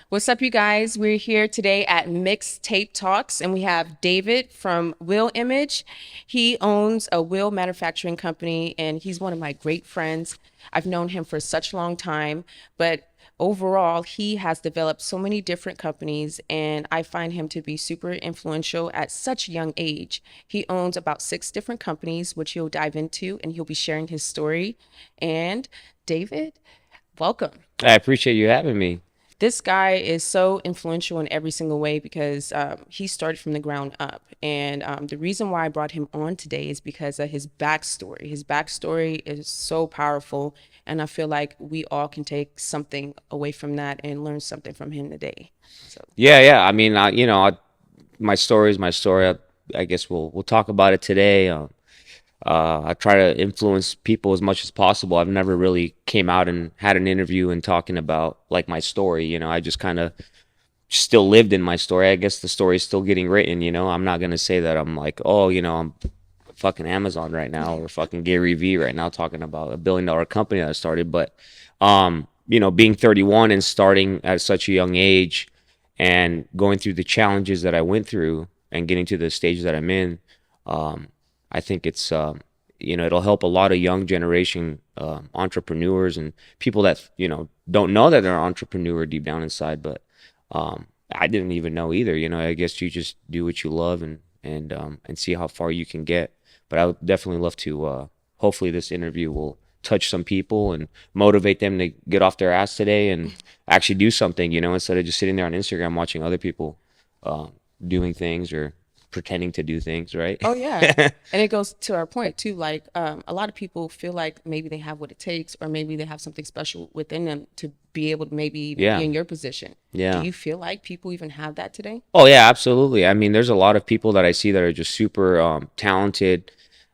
What's up, you guys? We're here today at Mixtape Talks, and we have David from Will Image. He owns a will manufacturing company, and he's one of my great friends. I've known him for such a long time, but overall, he has developed so many different companies, and I find him to be super influential at such a young age. He owns about 6 different companies, which he'll dive into, and he'll be sharing his story. And David, welcome. I appreciate you having me. This guy is so influential in every single way because he started from the ground up. And the reason why I brought him on today is because of his backstory. His backstory is so powerful. And I feel like we all can take something away from that and learn something from him today. So, Yeah. I mean, my story is my story. I guess we'll talk about it today. I try to influence people as much as possible. I've never really came out and had an interview and talking about like my story. I just kind of still lived in my story. I guess the story is still getting written. I'm not gonna say that I'm like, oh, I'm fucking Amazon right now or fucking Gary Vee right now talking about a $1 billion company that I started. But being 31 and starting at such a young age and going through the challenges that I went through and getting to the stage that I'm in, I think it'll help a lot of young generation entrepreneurs and people that don't know that they're an entrepreneur deep down inside. But I didn't even know either. I guess you just do what you love and see how far you can get. But I would definitely love to. Hopefully, this interview will touch some people and motivate them to get off their ass today and actually do something. Instead of just sitting there on Instagram watching other people uh, doing things or pretending to do things. Right? oh yeah, and it goes to our point too. Like a lot of people feel like maybe they have what it takes, or maybe they have something special within them to be able to maybe be Yeah. in your position. Do Yeah. you feel like people even have that today? Oh yeah, absolutely. I mean, there's a lot of people that I see that are just super talented,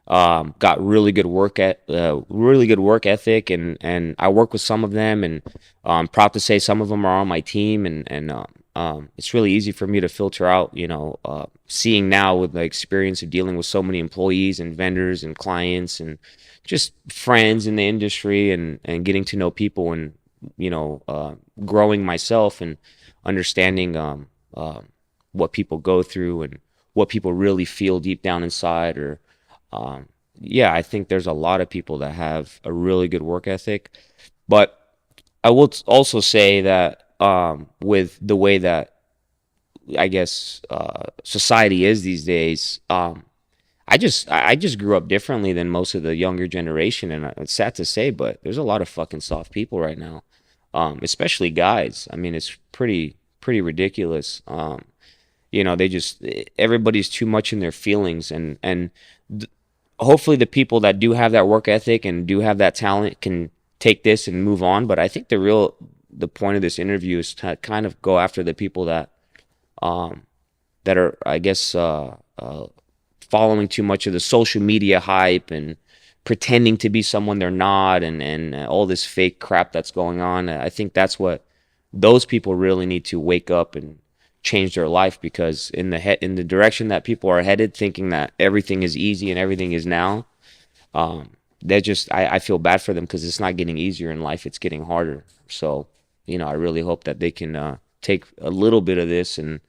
got really good work ethic, and I work with some of them, and proud to say some of them are on my team, and it's really easy for me to filter out, seeing now with the experience of dealing with so many employees and vendors and clients and just friends in the industry and getting to know people and growing myself and understanding what people go through and what people really feel deep down inside or yeah, I think there's a lot of people that have a really good work ethic, but I will also say that with the way that I guess society is these days, I just grew up differently than most of the younger generation, and it's sad to say, but there's a lot of fucking soft people right now, especially guys. I mean, it's pretty ridiculous. They just everybody's too much in their feelings, and hopefully the people that do have that work ethic and do have that talent can take this and move on. But I think the point of this interview is to kind of go after the people um, that are, I guess, following too much of the social media hype and pretending to be someone they're not, and all this fake crap that's going on. I think that's what those people really need to wake up and change their life, because in the direction that people are headed, thinking that everything is easy and everything is now, they just I feel bad for them because it's not getting easier in life, it's getting harder. So I really hope that they can take a little bit of this and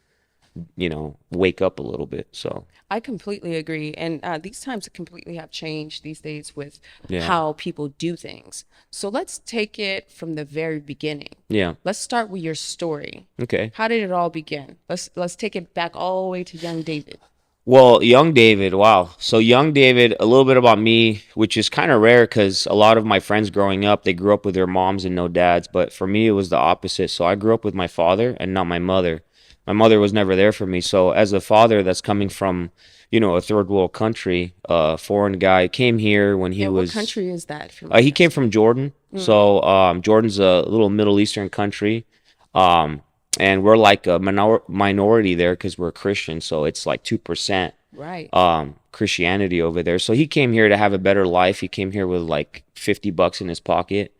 wake up a little bit. So I completely agree. And these times completely have changed these days with yeah. how people do things. So let's take it from the very beginning. Yeah. Let's start with your story. Okay. How did it all begin? Let's take it back all the way to young David. Well, young David, wow. So young David, a little bit about me, which is kind of rare because a lot of my friends growing up, they grew up with their moms and no dads. But for me, it was the opposite. So I grew up with my father and not my mother. My mother was never there for me. So as a father that's coming from, a third world country, foreign guy, came here when he And what was, country is that, if you he mind came asking? from Jordan. So Jordan's a little Middle Eastern country. Um, and we're like a minority there because we're Christian. So it's like 2% Right. Christianity over there. So he came here to have a better life. He came here with like $50 in his pocket.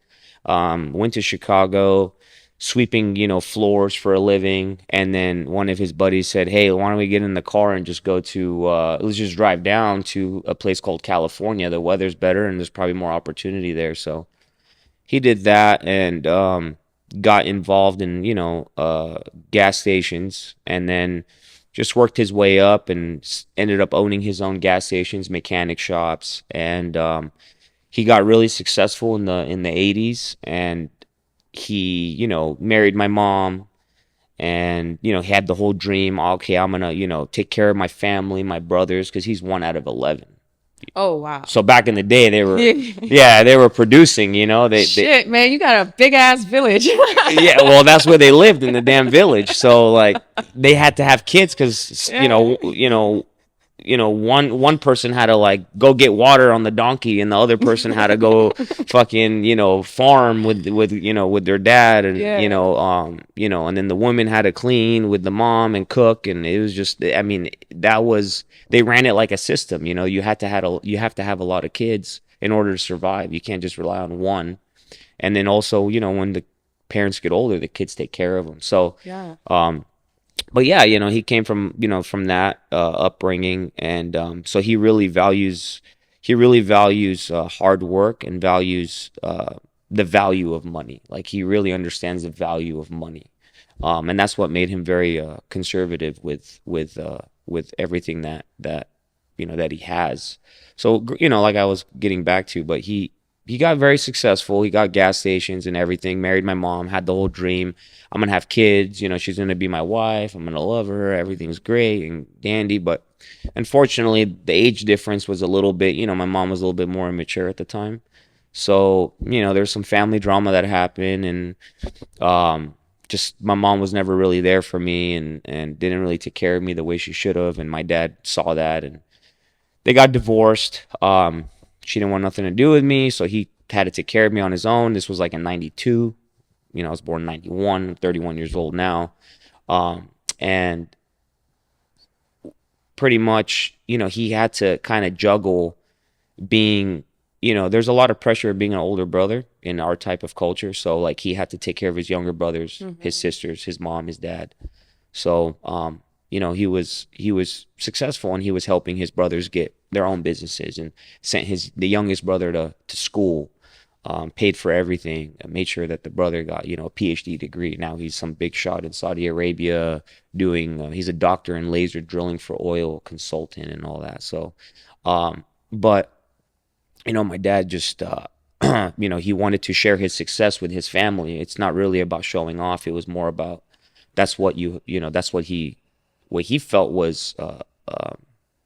Went to Chicago, sweeping, floors for a living. And then one of his buddies said, "Hey, why don't we get in the car and just go to, let's just drive down to a place called California. The weather's better and there's probably more opportunity there." So he did that, and got involved in, gas stations, and then just worked his way up and ended up owning his own gas stations, mechanic shops, and he got really successful in the 80s, and he, married my mom, and he had the whole dream. Okay, I'm gonna, take care of my family, my brothers, because he's one out of 11. Oh, wow. So back in the day, they were, yeah, they were producing. They Shit, man, you got a big ass village. Yeah, well, that's where they lived, in the damn village. So like they had to have kids because Yeah. one person had to like go get water on the donkey, and the other person had to go fucking farm with their dad, and Yeah. and then the woman had to clean with the mom and cook, and it was just, I mean, that was, they ran it like a system. You have to have a lot of kids in order to survive. You can't just rely on one. And then also, when the parents get older, the kids take care of them. So, Yeah. um, but yeah, he came from, from that upbringing, and so he really values hard work, and values the value of money. Like, he really understands the value of money, and that's what made him very conservative with everything that he has. So, like I was getting back to, but he got very successful. He got gas stations and everything, married my mom, had the whole dream. I'm gonna have kids, she's gonna be my wife, I'm gonna love her, everything's great and dandy. But unfortunately, the age difference was a little bit, my mom was a little bit more immature at the time. So, there's some family drama that happened, and just my mom was never really there for me, and didn't really take care of me the way she should have. And my dad saw that, and they got divorced. She didn't want nothing to do with me, so he had to take care of me on his own. This was like in 92. I was born in 91. I'm 31 years old now. And pretty much, he had to kind of juggle being, there's a lot of pressure of being an older brother in our type of culture. So, like, he had to take care of his younger brothers, his Hmm. sisters, his mom, his dad. So, he was successful, and he was helping his brothers get their own businesses, and sent the youngest brother to school, paid for everything, and made sure that the brother got, a PhD degree. Now he's some big shot in Saudi Arabia doing. He's a doctor in laser drilling for oil, consultant, and all that. So, but my dad just, he wanted to share his success with his family. It's not really about showing off. It was more about, that's what that's what he felt was,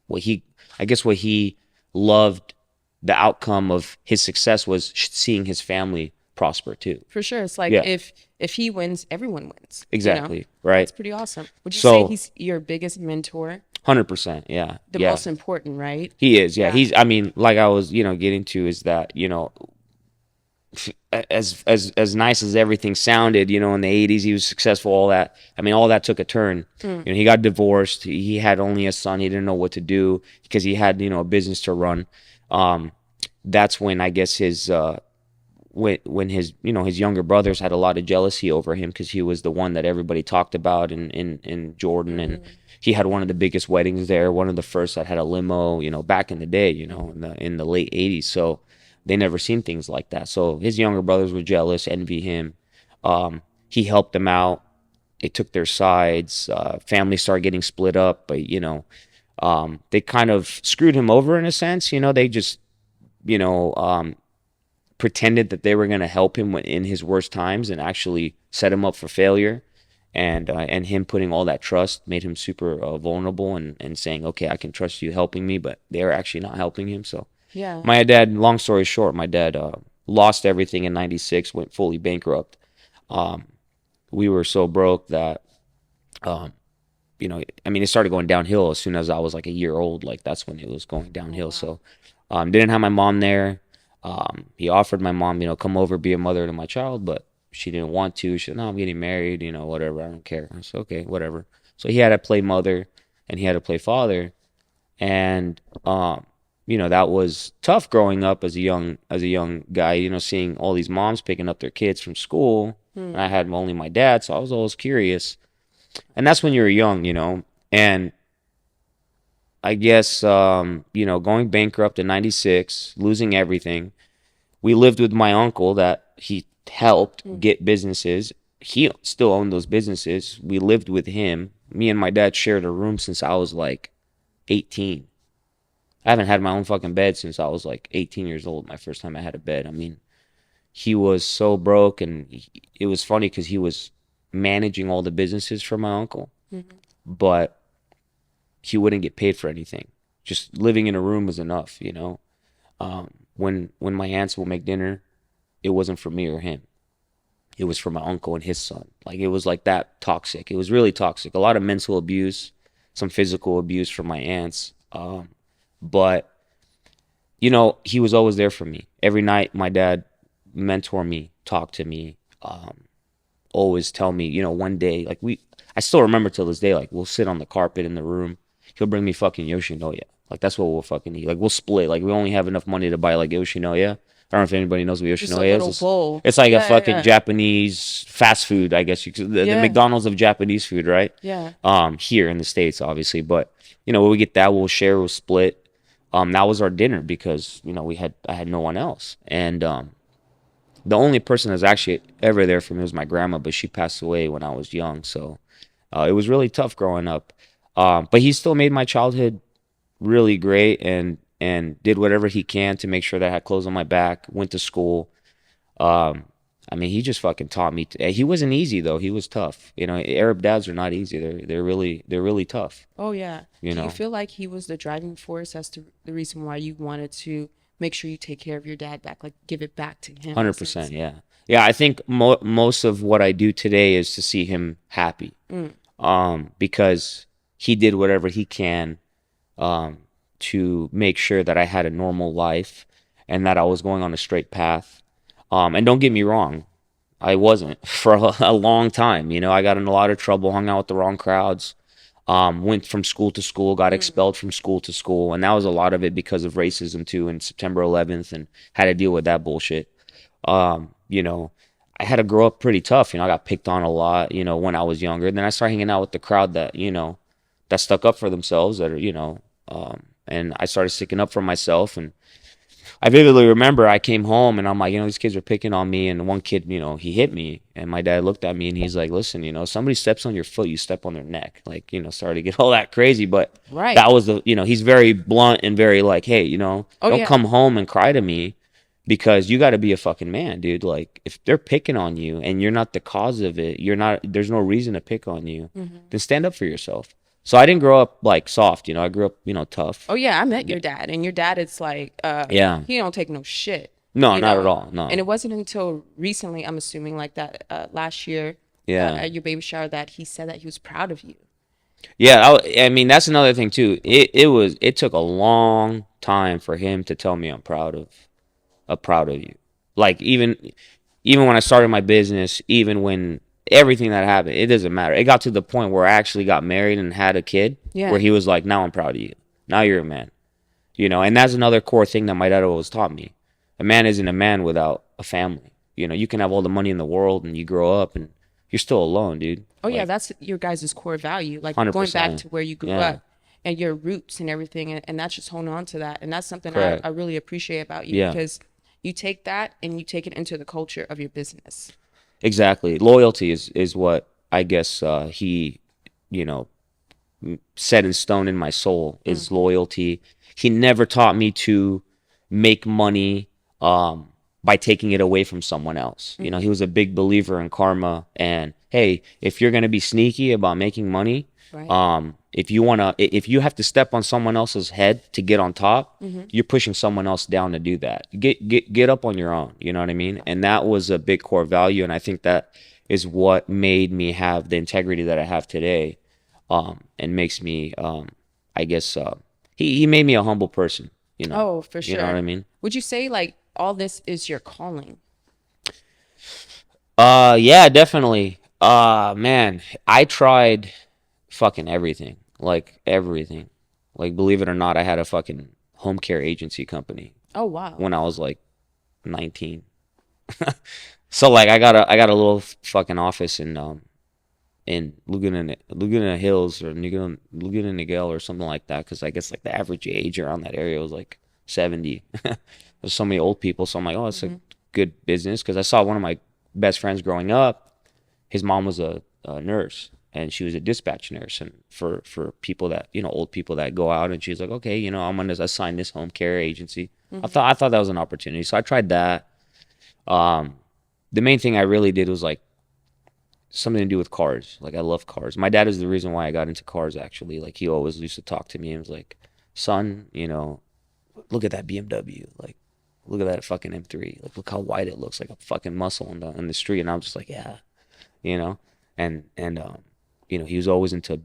what he, I guess what he loved, the outcome of his success was seeing his family prosper too. For sure. It's like Yeah, if he wins, everyone wins. exactly. Right. That's pretty awesome. Would you say So, he's your biggest mentor? 100%. Yeah. The Yeah. most important, right? He is. Yeah. Yeah. I mean, like I was, getting to, is that, as nice as everything sounded, in the 80s, he was successful, all that. I mean, all that took a turn. Mm. He got divorced. He had only a son. He didn't know what to do because he had, a business to run. Um, that's when, I guess, when his, his younger brothers had a lot of jealousy over him, because he was the one that everybody talked about in Jordan, and Mm. he had one of the biggest weddings there, one of the first that had a limo, back in the day, in the late 80s. So they never seen things like that. So his younger brothers were jealous, envy him. He helped them out. They took their sides. Families started getting split up, but they kind of screwed him over in a sense. They just, you know, um, pretended that they were going to help him in his worst times, and actually set him up for failure. And him putting all that trust made him super vulnerable, and saying, okay, I can trust you helping me, but they're actually not helping him. So Yeah. my dad, long story short, my dad lost everything in 96, went fully bankrupt. Um, we were so broke that, um, I mean, it started going downhill as soon as I was like a year old. Like, that's when it was going Oh, downhill. wow. So, didn't have my mom there. He offered my mom, come over, be a mother to my child, but she didn't want to. She said, no, I'm getting married, whatever. I don't care. I said, okay, whatever. So he had to play mother, and he had to play father. And, that was tough growing up as a young guy, seeing all these moms picking up their kids from school. And I Hmm. had only my dad. So I was always curious. And that's when you're young, and I guess, going bankrupt in 96, losing everything. We lived with my uncle that he helped get businesses. He still owned those businesses. We lived with him. Me and my dad shared a room since I was like 18. I haven't had my own fucking bed since I was like 18 years old. My first time I had a bed. I mean, he was so broke, and it was funny because he was managing all the businesses for my uncle, but he wouldn't get paid for anything. Just living in a room was enough, you know. When my aunts will make dinner, it wasn't for me or him. It was for my uncle and his son. Like it was like that toxic. It was really toxic. A lot of mental abuse, some physical abuse from my aunts. But you know, he was always there for me. Every night, my dad mentor me, talk to me, always tell me, you know, one day, like I still remember till this day, like we'll sit on the carpet in the room. He'll bring me fucking Yoshinoya. Like that's what we'll fucking eat. Like we'll split. Like we only have enough money to buy like Yoshinoya. I don't know if anybody knows what Just a Yoshinoya is. little bowl. It's like a Yeah, fucking yeah, Japanese fast food, I guess you could, the yeah, McDonald's of Japanese food, right? yeah. Here in the States, obviously. But you know, when we get that, we'll share, we'll split. That was our dinner because, you know, I had no one else. And the only person that's actually ever there for me was my grandma, but she passed away when I was young. So it was really tough growing up. But he still made my childhood really great, and did whatever he can to make sure that I had clothes on my back, went to school. Um, I mean, he just fucking taught me. He wasn't easy though. He was tough. You know, Arab dads are not easy. They're really tough. Oh yeah. You Do you know, feel like he was the driving force as to the reason why you wanted to make sure you take care of your dad back, like give it back to him in a 100%. sense? Yeah, yeah. I think most of what I do today is to see him happy. Because he did whatever he can um, to make sure that I had a normal life and that I was going on a straight path. And don't get me wrong, I wasn't for a long time. You know, I got in a lot of trouble, hung out with the wrong crowds, went from school to school, got expelled from school to school. And that was a lot of it because of racism too, and September 11th, and had to deal with that bullshit. You know, I had to grow up pretty tough. You know, I got picked on a lot, you know, when I was younger. And then I started hanging out with the crowd that, you know, that stuck up for themselves, that are, you know, and I started sticking up for myself. And I vividly remember I came home and I'm like, you know, these kids are picking on me. And one kid, you know, he hit me. And my dad looked at me and he's like, listen, you know, somebody steps on your foot, you step on their neck. Like, you know, started to get all that crazy. But Right. that was the, you know, he's very blunt and very like, hey, you know, Oh don't yeah. come home and cry to me, because you got to be a fucking man, dude. Like, if they're picking on you and you're not the cause of it, there's no reason to pick on you, then stand up for yourself. So I didn't grow up like soft, you know, I grew up, you know, tough. Oh yeah, I met your dad, and your dad is like, Yeah. he don't take no shit, No, you not at know. all. No. And it wasn't until recently, I'm assuming, like that last year Yeah. at your baby shower, that he said that he was proud of you. Yeah, I mean that's another thing too. It took a long time for him to tell me I'm proud of you. Like even when I started my business, even when everything that happened, it doesn't matter. It got to the point where I actually got married and had a kid, where Yeah. he was like, "Now I'm proud of you. Now you're a man." You know, and that's another core thing that my dad always taught me. A man isn't a man without a family. You know, you can have all the money in the world and you grow up and you're still alone, dude. Oh yeah, Like that's your guys' core value, like going back 100%. to where you grew Yeah, up and your roots and everything, and that's just holding on to that, and that's something I correct. really appreciate about you, Yeah, because you take that and you take it into the culture of your business. exactly. Loyalty is what I guess he, you know, set in stone in my soul is loyalty. He never taught me to make money by taking it away from someone else. You know, he was a big believer in karma, and hey, if you're gonna be sneaky about making money, Right. if you have to step on someone else's head to get on top, you're pushing someone else down to do that. Get up on your own. You know what I mean? And that was a big core value, and I think that is what made me have the integrity that I have today, and makes me, I guess, he made me a humble person. You know, Oh, for you know what I sure. mean? Would you say like all this is your calling? Yeah, definitely. Man, I tried fucking everything, like everything. Like, believe it or not, I had a fucking home care agency company Oh wow. when I was like 19. So like, I got a little fucking office in Laguna Hills or Laguna Niguel or something like that. Because I guess like the average age around that area was like 70. There's so many old people, so I'm like, oh, it's a good business. Because I saw one of my best friends growing up, his mom was a nurse, and she was a dispatch nurse, and for people that, old people that go out, and she's like, okay, I'm gonna assign this home care agency. I thought that was an opportunity, so I tried that. Um, the main thing I really did was like something to do with cars. Like I love cars. My dad is the reason why I got into cars actually. Like he always used to talk to me and was like, "Son, look at that BMW. Like look at that fucking M3. Like look how wide it looks, like a fucking muscle in the street." And I'm just like, "Yeah." You know. And he was always into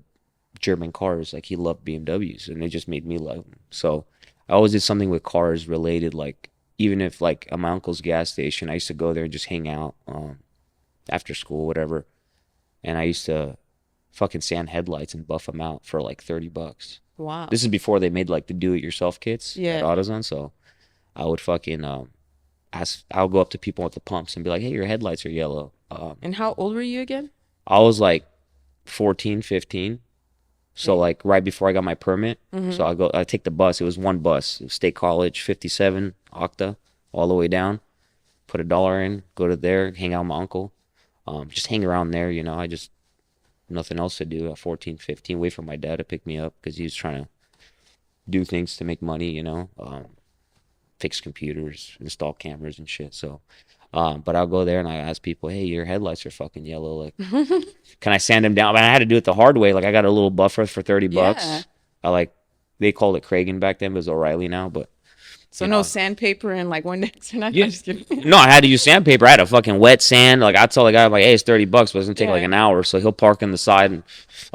German cars. Like he loved BMWs, and it just made me love them. So I always did something with cars related, like even if like at my uncle's gas station, I used to go there and just hang out after school, whatever. And I used to fucking sand headlights and buff them out for like $30. Wow. This is before they made like the do-it-yourself kits at Yeah. AutoZone. So I would fucking I'll go up to people at the pumps and be like, "Hey, your headlights are yellow." And how old were you again? I was like 14, 15. So Dang. like right before I got my permit. Mm-hmm. So I take the bus. It was one bus, it was State College, 57 Octa, all the way down. Put $1 in, go to there, hang out with my uncle. Just hang around there. I just nothing else to do at 14, 15. Wait for my dad to pick me up because he was trying to do things to make money. Fix computers, install cameras and shit. So, but I'll go there and I ask people, "Hey, your headlights are fucking yellow. Like, can I sand them down?" But I had to do it the hard way. Like, I got a little buffer for Yeah. $30. I like, they called it Kragen back then, but it was O'Reilly now. But So you no know, sandpaper and like one next to none. yeah, I'm just kidding. no, I had to use sandpaper. I had a fucking wet sand. Like I told the guy, I'm like, "Hey, it's $30, but it's gonna take like Yeah. an hour." So he'll park on the side, and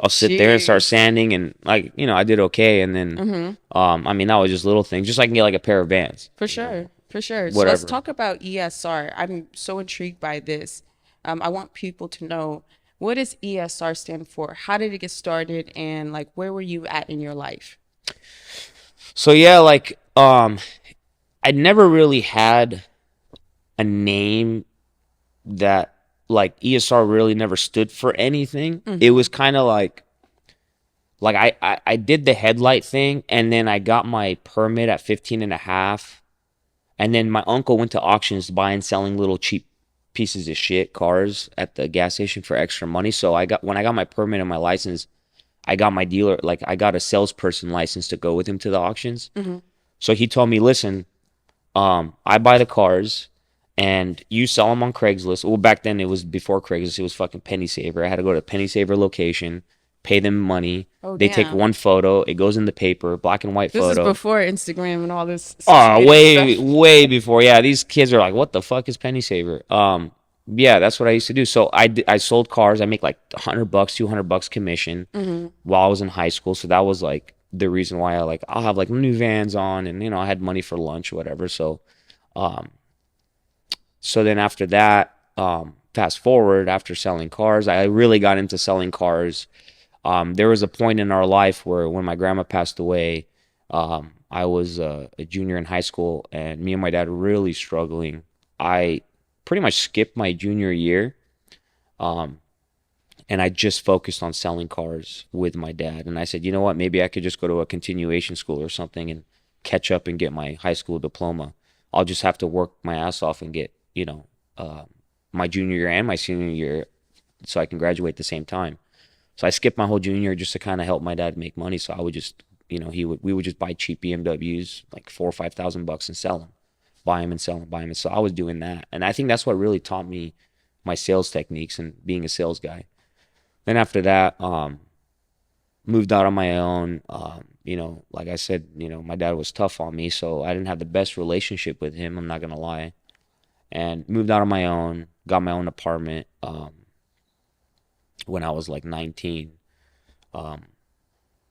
I'll sit there and start Jeez. sanding, and like, I did okay. And then, Mm-hmm. I mean, that was just little things, just so I can get like a pair of Vans, For sure. For sure. So let's whatever. talk about ESR. I'm so intrigued by this. I want people to know, what does ESR stand for? How did it get started? And like, where were you at in your life? So yeah, like, I never really had a name that like ESR really never stood for anything. It Mm-hmm. was kind of like I did the headlight thing, and then I got my permit at 15 and a half. And then my uncle went to auctions buying, selling little cheap pieces of shit cars at the gas station for extra money. So when I got my permit and my license, I got my dealer, like I got a salesperson license to go with him to the auctions. Mm-hmm. So he told me, "Listen, I buy the cars and you sell them on Craigslist." Well, back then it was before Craigslist. It was fucking Penny Saver. I had to go to a Penny Saver location, pay them money. Oh, They take damn. one photo. It goes in the paper, black and white This is photo. before Instagram and all this social Oh, media way, stuff. way before. Yeah, these kids are like, "What the fuck is Penny Saver?" Yeah, that's what I used to do. So I sold cars. I make like $100, $200 commission Mm-hmm. while I was in high school. So that was like the reason why I'll have like new Vans on, and I had money for lunch or whatever. Um, so then after that, fast forward after selling cars, I really got into selling cars. There was a point in our life where when my grandma passed away, I was a junior in high school, and me and my dad were really struggling. I pretty much skipped my junior year, um, and I just focused on selling cars with my dad. And I said, you know what? Maybe I could just go to a continuation school or something and catch up and get my high school diploma. I'll just have to work my ass off and get, uh, my junior year and my senior year so I can graduate at the same time. So I skipped my whole junior year just to kind of help my dad make money. So I would just, we would just buy cheap BMWs, like 4 or 5 thousand bucks, and sell them, buy them and sell them, buy them. And so I was doing that, and I think that's what really taught me my sales techniques and being a sales guy. Then after that, moved out on my own. Like I said, my dad was tough on me, so I didn't have the best relationship with him. I'm not gonna lie. And moved out on my own, got my own apartment. When I was like 19. Um,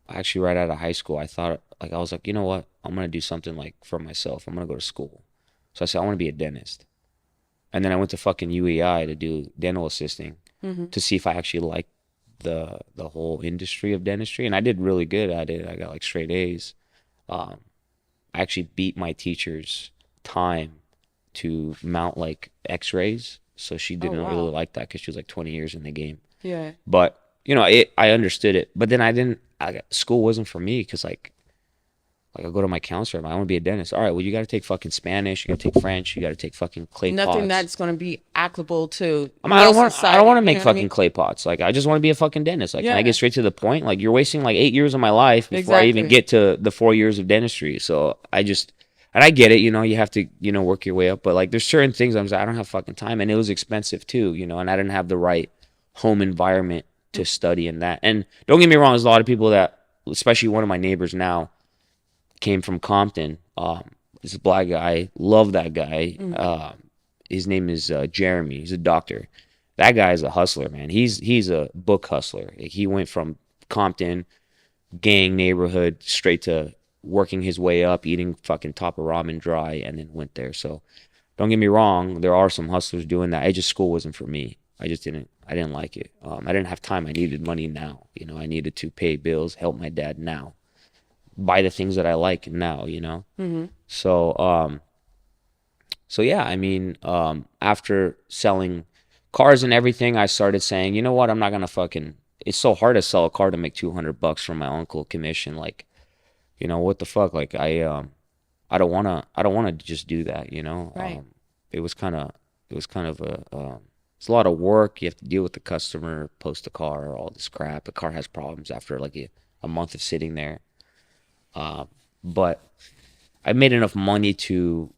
Actually, right out of high school, I thought, like, I was like, you know what? I'm gonna do something like for myself. I'm gonna go to school. So I said I want to be a dentist. And then I went to fucking UEI to do dental assisting Mm-hmm. to see if I actually liked the whole industry of dentistry, and I did really good at it. I got like straight A's. Um, I actually beat my teacher's time to mount like X-rays, so she Oh, didn't really wow. like that because she was like 20 years in the game. Yeah. But I understood it. But then I didn't. School wasn't for me because Like I go to my counselor, I want to be a dentist. All right, well you got to take fucking Spanish, you got to take French, you got to take fucking clay Nothing pots. that's going to be applicable to I real don't want society. to You make know what I fucking mean? clay pots. Like I just want to be a fucking dentist. Like can I get Yeah, straight to the point? Like you're wasting like 8 years of my life before I even exactly. get to the 4 years of dentistry. So I just and I get it, you have to, work your way up. But like there's certain things I'm just I don't have fucking time, and it was expensive too, and I didn't have the right home environment to study in that. And don't get me wrong, there's a lot of people that, especially one of my neighbors now, came from Compton. He's a black guy. Love that guy. His name is Jeremy. He's a doctor. That guy is a hustler, man. He's a book hustler. He went from Compton gang neighborhood straight to working his way up, eating fucking top of ramen dry, and then went there. So don't get me wrong, there are some hustlers doing that. School wasn't for me. I didn't like it. I didn't have time. I needed money now. I needed to pay bills, help my dad now, buy the things that I like now. So, so yeah, I mean, after selling cars and everything, I started saying, you know what, I'm not gonna fucking. It's so hard to sell a car to make $200 from my uncle commission. Like, what the fuck? Like, I don't wanna just do that. Right. It was kind of, it's a lot of work. You have to deal with the customer, post the car, all this crap. The car has problems after like a month of sitting there. But I made enough money to.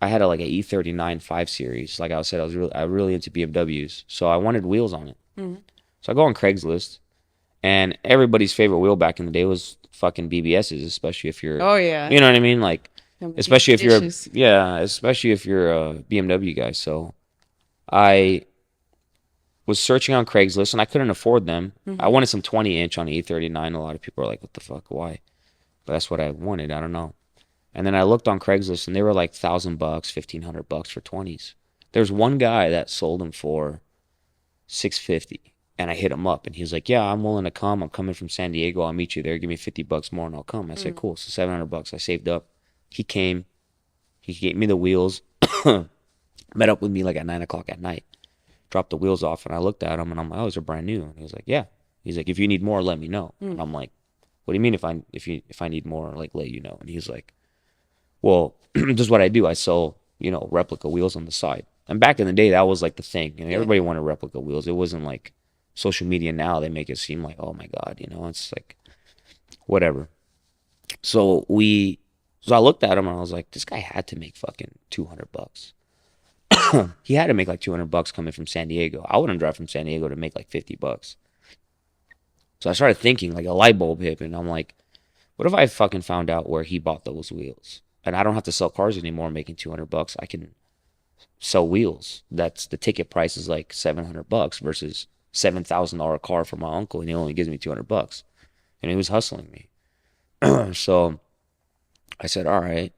I had like a E39 5 Series. Like I said, I really into BMWs, so I wanted wheels on it. So I go on Craigslist, and everybody's favorite wheel back in the day was fucking BBSs, especially if you're, Oh yeah. you know what I mean, like Them deep especially if you're, dishes. especially if you're a BMW guy. So I was searching on Craigslist, and I couldn't afford them. I wanted some 20-inch on an E39. A lot of people are like, "What the fuck? Why?" But that's what I wanted. I don't know. And then I looked on Craigslist, and they were like $1,000, $1,500 for 20s. There's one guy that sold them for 650, and I hit him up, and he was like, "Yeah, I'm willing to come. I'm coming from San Diego. I'll meet you there. Give me $50 more, and I'll come." I said, "Cool." So $700 I saved up. He came. He gave me the wheels. Met up with me like at 9 o'clock at night. Dropped the wheels off, and I looked at them, and I'm like, "Oh, these are brand new." And he was like, "Yeah." He's like, "If you need more, let me know." And I'm like, "What do you mean if I need more, like let you know?" And he's like, "Well, this is what I do. I sell, replica wheels on the side." And back in the day, that was like the thing. Yeah. Everybody wanted replica wheels. It wasn't like social media now. They make it seem like, oh my God, it's like whatever. So so I looked at him and I was like, this guy had to make fucking $200. He had to make like $200 coming from San Diego. I wouldn't drive from San Diego to make like $50. So I started thinking, like a light bulb hit, and I'm like, what if I fucking found out where he bought those wheels? And I don't have to sell cars anymore making $200. I can sell wheels. That's the ticket price is like $700 versus $7,000 car for my uncle, and he only gives me $200. And he was hustling me. So I said, all right,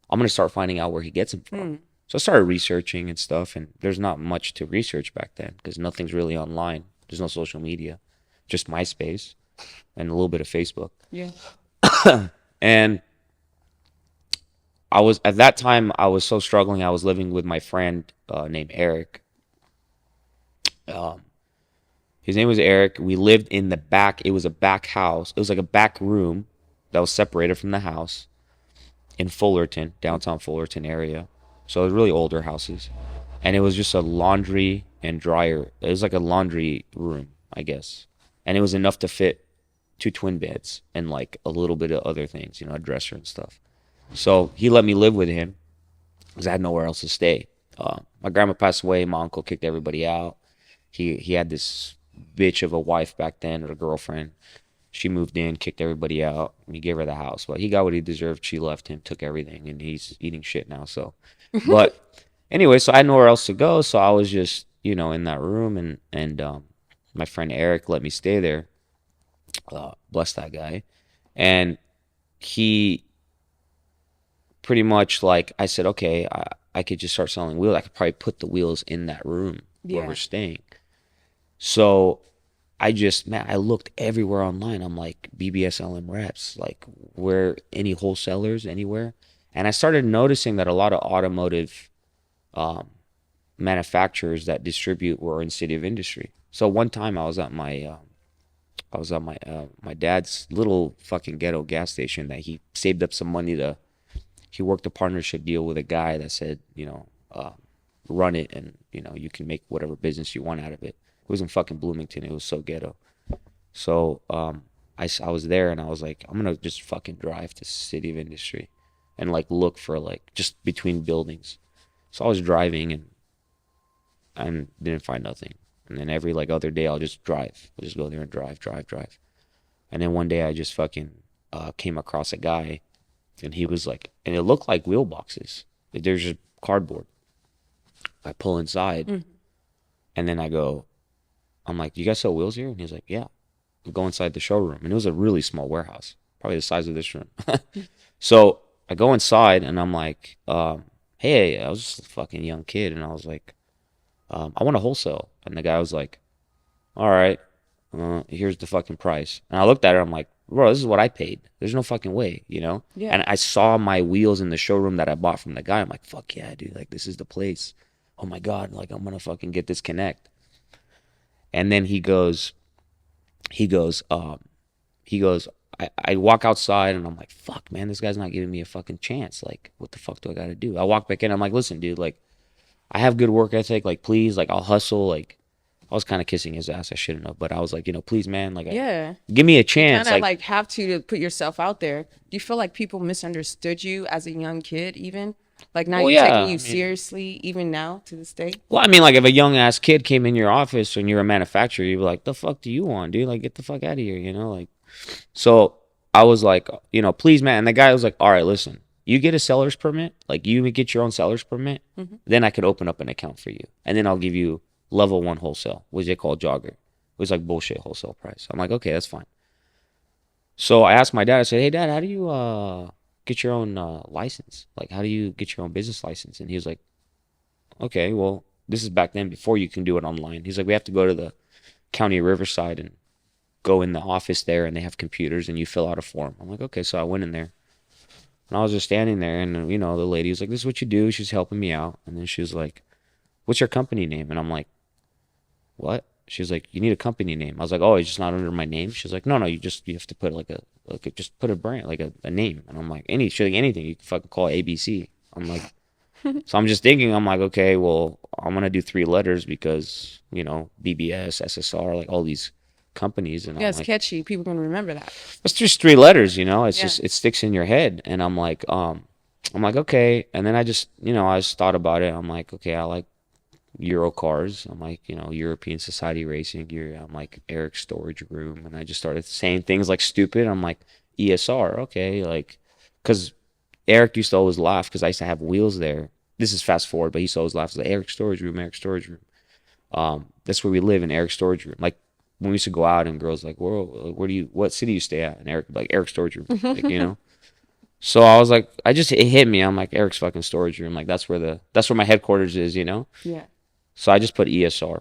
I'm gonna start finding out where he gets them from. So I started researching and stuff, and there's not much to research back then because nothing's really online. There's no social media, just MySpace and a little bit of Facebook. Yeah. And I was at that time I was so struggling. I was living with my friend named Eric. Um, his name was Eric. We lived in the back. It was a back house. It was like a back room that was separated from the house in Fullerton, downtown Fullerton area. So it was really older houses, and it was just a laundry and dryer. It was like a laundry room, I guess, and it was enough to fit two twin beds and like a little bit of other things, a dresser and stuff. So he let me live with him because I had nowhere else to stay. My grandma passed away. My uncle kicked everybody out. He had this bitch of a wife back then, or a girlfriend. She moved in, kicked everybody out, and he gave her the house. But he got what he deserved. She left him, took everything, and he's eating shit now. So, but anyway, so I had nowhere else to go. So I was just, in that room, and my friend Eric let me stay there. Bless that guy. And he pretty much like I said, okay, I could just start selling wheels. I could probably put the wheels in that room where Yeah. we're staying. So man, I looked everywhere online. I'm like BBS LM reps, like where any wholesalers anywhere. And I started noticing that a lot of automotive um, manufacturers that distribute were in City of Industry. So one time I was at my I was at my dad's little fucking ghetto gas station that he saved up some money to. He worked a partnership deal with a guy that said, run it, and you can make whatever business you want out of it. It was in fucking Bloomington. It was so ghetto. So I was there and I was like, I'm gonna just fucking drive to City of Industry and like look for like just between buildings. So I was driving and didn't find nothing. And then every like other day I'll just drive. I'll just go there and drive, drive, drive. And then one day I just fucking came across a guy and he was like, and it looked like wheel boxes. There's just cardboard. I pull inside Mm. and then I'm like, you guys sell wheels here? And he's like, yeah. We go inside the showroom and it was a really small warehouse, probably the size of this room. So I go inside and I'm like, hey, I was just a fucking young kid and I was like, I want to wholesale. And the guy was like, all right, here's the fucking price. And I looked at it, I'm like, bro, this is what I paid. There's no fucking way, you know? Yeah. And I saw my wheels in the showroom that I bought from the guy. I'm like, fuck yeah, dude, like this is the place. Oh my God, like I'm gonna fucking get this connect. And then he goes, he goes, I walk outside and I'm like, fuck, man, this guy's not giving me a fucking chance. Like, what the fuck do I gotta do? I walk back in, I'm like, listen, dude, like, I have good work ethic. Like, please, like, I'll hustle. Like, I was kind of kissing his ass. I shouldn't have, but I was like, please, man, like, Yeah. give me a You kind chance. of Like, like have to put yourself out there. Do you feel like people misunderstood you as a young kid, even? Like not well, taking yeah. you seriously, even now to this day? I mean, like, if a young ass kid came in your office and you're a manufacturer, you'd be like, the fuck do you want, dude? Like, get the fuck out of here, Like, so I was like, please, man. And the guy was like, all right, listen, you get a seller's permit, like, you get your own seller's permit, Hmm. then I could open up an account for you. And then I'll give you level one wholesale, which they call jogger. It was like bullshit wholesale price. I'm like, okay, that's fine. So I asked my dad, I said, hey, dad, how do you get your own license? Like, how do you get your own business license? And he was like, okay, well, this is back then before you can do it online. He's like, we have to go to the county of Riverside and go in the office there, and they have computers, and you fill out a form. I'm like, okay. So I went in there, and I was just standing there, and the lady was like, this is what you do. She's helping me out, and then she was like, what's your company name? And I'm like, what? She was like, you need a company name. I was like, oh, it's just not under my name. She was like, no, no, you have to put just put a brand, like a name. And I'm like, she's like, anything you can fucking call it ABC. I'm like, so I'm just thinking, I'm like, okay, well, I'm gonna do three letters because BBS, SSR, like all these companies, and Yeah, I'm it's like, catchy. People gonna remember that. it's just three letters, it's Yeah. just it sticks in your head, and I'm like, okay, and then I just thought about it. I'm like, okay, I like Euro cars. I'm like, European Society Racing gear. I'm like Eric's Storage Room, and I just started saying things like stupid. I'm like ESR, okay, like, because Eric used to always laugh because I used to have wheels there. This is fast forward, but he used to always laugh. He's like, Eric's Storage Room, Eric's Storage Room. That's where we live, in Eric's Storage Room. Like when we used to go out and girls like, what city you stay at? And Eric would be like, Eric's Storage Room, like. So I was like, it hit me. I'm like, Eric's fucking Storage Room. Like that's where my headquarters is. Yeah. So I just put ESR.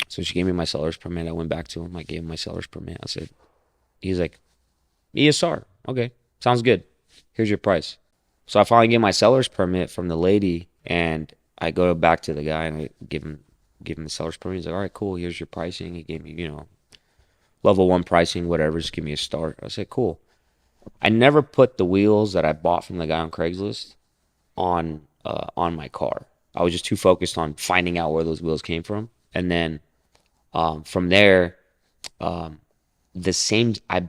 So she gave me my seller's permit. I went back to him. I gave him my seller's permit. He's like, ESR. Okay, sounds good. Here's your price. So I finally get my seller's permit from the lady, and I go back to the guy and I give him the seller's permit. He's like, all right, cool. Here's your pricing. He gave me, level one pricing, whatever. Just give me a start. I said, cool. I never put the wheels that I bought from the guy on Craigslist on my car. I was just too focused on finding out where those wheels came from, and then from there, I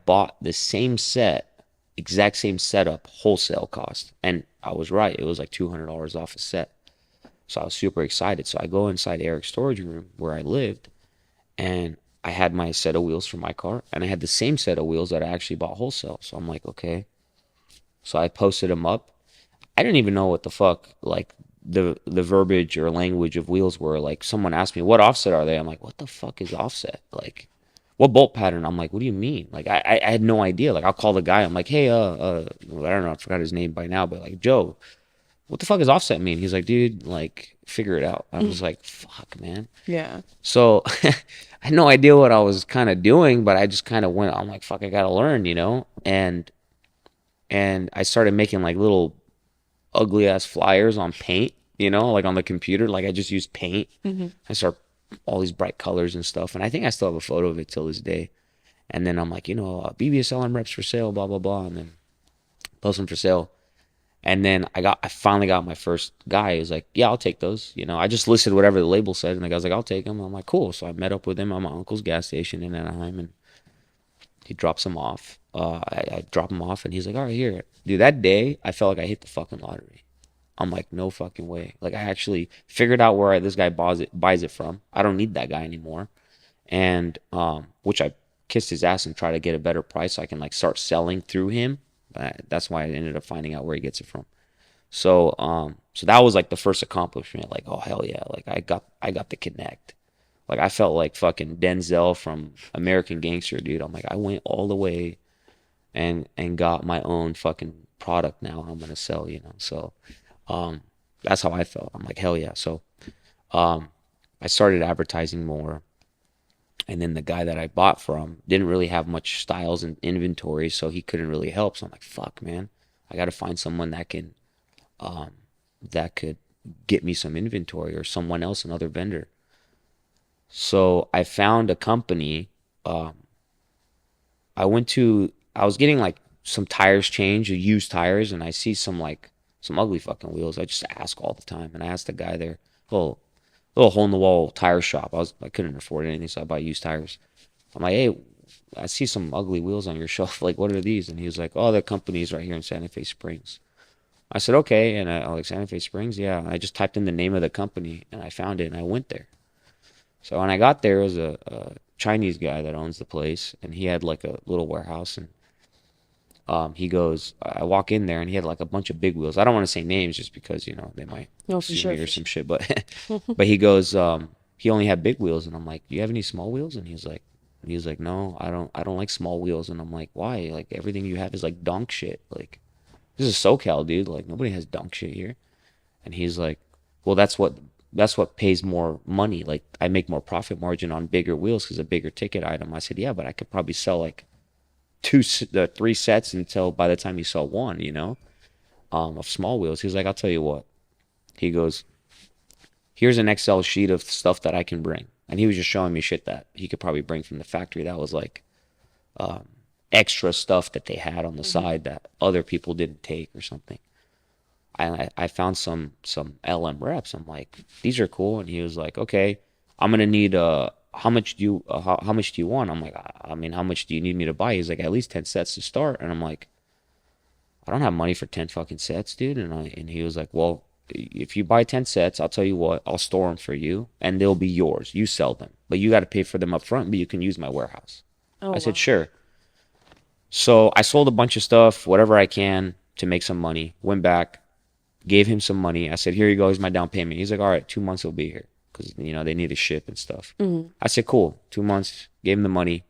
bought the same set, exact same setup, wholesale cost, and I was right. It was like $200 off a set. So I was super excited. So I go inside Eric's storage room where I lived, and I had my set of wheels for my car, and I had the same set of wheels that I actually bought wholesale. So I'm like, okay. So I posted them up. I didn't even know what the fuck like the verbiage or language of wheels were. Like someone asked me, what offset are they? I'm like, what the fuck is offset? Like, what bolt pattern? I'm like, what do you mean? Like, I had no idea. Like, I'll call the guy. I'm like, hey, I don't know. I forgot his name by now, but like, Joe, what the fuck does offset mean? He's like, dude, like, figure it out. I was like, fuck, man. Yeah. So I had no idea what I was kind of doing, but I just kind of went, I'm like, fuck, I gotta learn. And I started making like little ugly ass flyers on paint, like on the computer. Like I just used paint. Hmm. I start all these bright colors and stuff. And I think I still have a photo of it till this day. And then I'm like, BBS LM reps for sale, blah blah blah, and then post them for sale. And then I finally got my first guy. He was like, yeah, I'll take those. I just listed whatever the label said, and the guy's like, I'll take them. I'm like, cool. So I met up with him at my uncle's gas station in Anaheim, and he drops them off. I drop him off, and he's like, all right, here, dude. That day, I felt like I hit the fucking lottery. I'm like, no fucking way. Like, I actually figured out where this guy buys it from. I don't need that guy anymore. And which I kissed his ass and try to get a better price so I can like start selling through him. That's why I ended up finding out where he gets it from. So that was like the first accomplishment. Like, oh hell yeah! Like I got the connect. Like I felt like fucking Denzel from American Gangster, dude. I'm like, I went all the way and got my own fucking product now I'm gonna sell. So um that's how I felt. I'm like, hell yeah. So um I started advertising more, and then the guy that I bought from didn't really have much styles and inventory, so he couldn't really help. So I'm like, fuck man, I gotta find someone um that could get me some inventory, or someone else, another vendor. So I found a company. um I was getting like some tires changed, used tires, and I see some ugly fucking wheels. I just ask all the time, and I asked the guy there, little little hole in the wall tire shop. I couldn't afford anything, so I bought used tires. I'm like, hey, I see some ugly wheels on your shelf. Like, what are these? And he was like, oh, the company's right here in Santa Fe Springs. I said, okay. And I was like, Santa Fe Springs? Yeah. And I just typed in the name of the company, and I found it, and I went there. So when I got there, it was a Chinese guy that owns the place, and he had like a little warehouse. And he goes, I walk in there, and he had like a bunch of big wheels. I don't want to say names just because, they might No, for sue sure, me or for some sure. shit. But he goes, he only had big wheels. And I'm like, do you have any small wheels? And he's like, no, I don't like small wheels. And I'm like, why? Like everything you have is like donk shit. Like, this is SoCal, dude. Like nobody has donk shit here. And he's like, well, that's what pays more money. Like I make more profit margin on bigger wheels because a bigger ticket item. I said, yeah, but I could probably sell like three sets until by the time you sell one, of small wheels. He's like, I'll tell you what. He goes, here's an Excel sheet of stuff that I can bring. And he was just showing me shit that he could probably bring from the factory that was like um, extra stuff that they had on the Hmm. side that other people didn't take or something. I found some LM reps. I'm like, these are cool. And he was like, okay, I'm gonna need how much do you want? I'm like, I mean, how much do you need me to buy? He's like, at least 10 sets to start. And I'm like, I don't have money for 10 fucking sets, dude. And he was like, well, if you buy 10 sets, I'll tell you what, I'll store them for you and they'll be yours. You sell them, but you got to pay for them up front, but you can use my warehouse. Oh I said, wow. sure. So I sold a bunch of stuff, whatever I can to make some money. Went back, gave him some money. I said, here you go. Here's my down payment. He's like, all right, 2 months he'll be here because, they need to ship and stuff. Hmm. I said, cool. 2 months, gave him the money.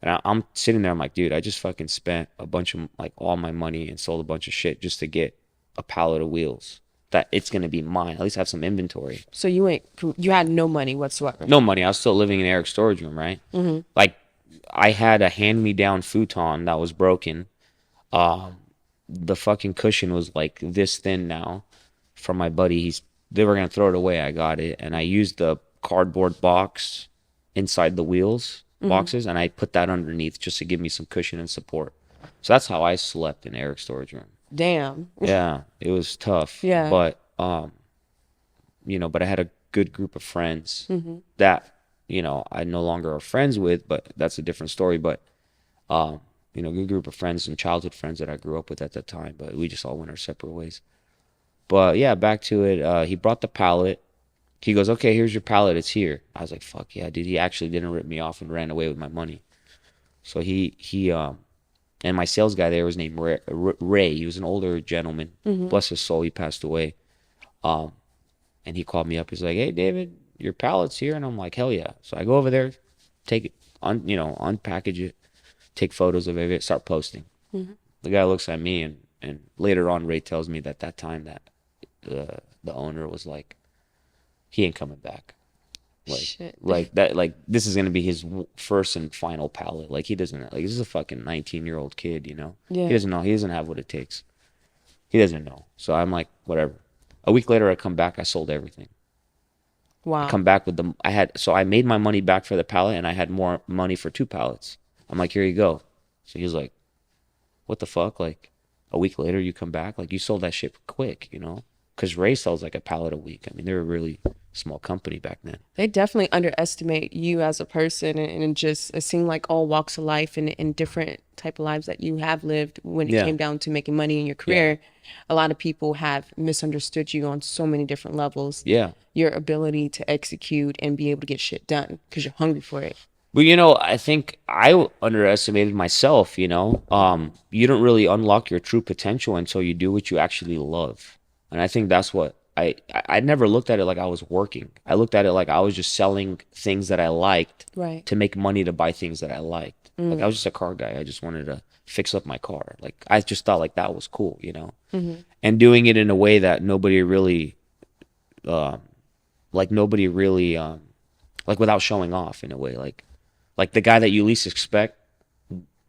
And I'm sitting there. I'm like, dude, I just fucking spent a bunch of like all my money and sold a bunch of shit just to get a pallet of wheels that it's gonna be mine. At least have some inventory. So you had no money whatsoever. No money. I was still living in Eric's storage room, right? Hmm. Like I had a hand-me-down futon that was broken. Um, the fucking cushion was like this thin now from my buddy. They were gonna throw it away. I got it, and I used the cardboard box inside the wheels Hmm. boxes, and I put that underneath just to give me some cushion and support. So that's how I slept in Eric's storage room. Damn. Yeah, it was tough, Yeah. but but I had a good group of friends Hmm. that I no longer are friends with, but that's a different story. But um, good group of friends and childhood friends that I grew up with at that time, but we just all went our separate ways. But yeah, back to it. He brought the pallet. He goes, okay, here's your pallet. It's here. I was like, fuck yeah, dude. He actually didn't rip me off and ran away with my money. So and my sales guy there was named Ray. He was an older gentleman. Hmm. Bless his soul, he passed away. Um, and he called me up. He's like, hey, David, your pallet's here. And I'm like, hell yeah. So I go over there, take it, unpackage it, take photos of it, start posting. Hmm. The guy looks at me, and later on, Ray tells me that time that the owner was like, he ain't coming back. Like, Shit. like that, like this is gonna be his first and final pallet. Like he doesn't like this is a fucking 19-year-old kid. He Yeah. doesn't know. He doesn't have what it takes. He doesn't know. So I'm like, whatever. A week later, I come back. I sold everything. I Wow. come back with I made my money back for the pallet, and I had more money for two pallets. I'm like, here you go. So he was like, what the fuck? Like, a week later you come back? Like, you sold that shit quick, you know? Because Ray sells like a pallet a week. I mean, they're a really small company back then. They definitely underestimate you as a person, and just it seemed like all walks of life and different type of lives that you have lived when it Yeah. came down to making money in your Yeah. career. A lot of people have misunderstood you on so many different levels. Yeah. Your ability to execute and be able to get shit done because you're hungry for it. Well, I think I underestimated myself, you don't really unlock your true potential until you do what you actually love. And I think that's what I never looked at it like I was working. I looked at it like I was just selling things that I liked Right. to make money to buy things that I liked. Like I was just a car guy. I just wanted to fix up my car. Like I just thought like that was cool. And doing it in a way that nobody really like nobody really like without showing off in a way like the guy that you least expect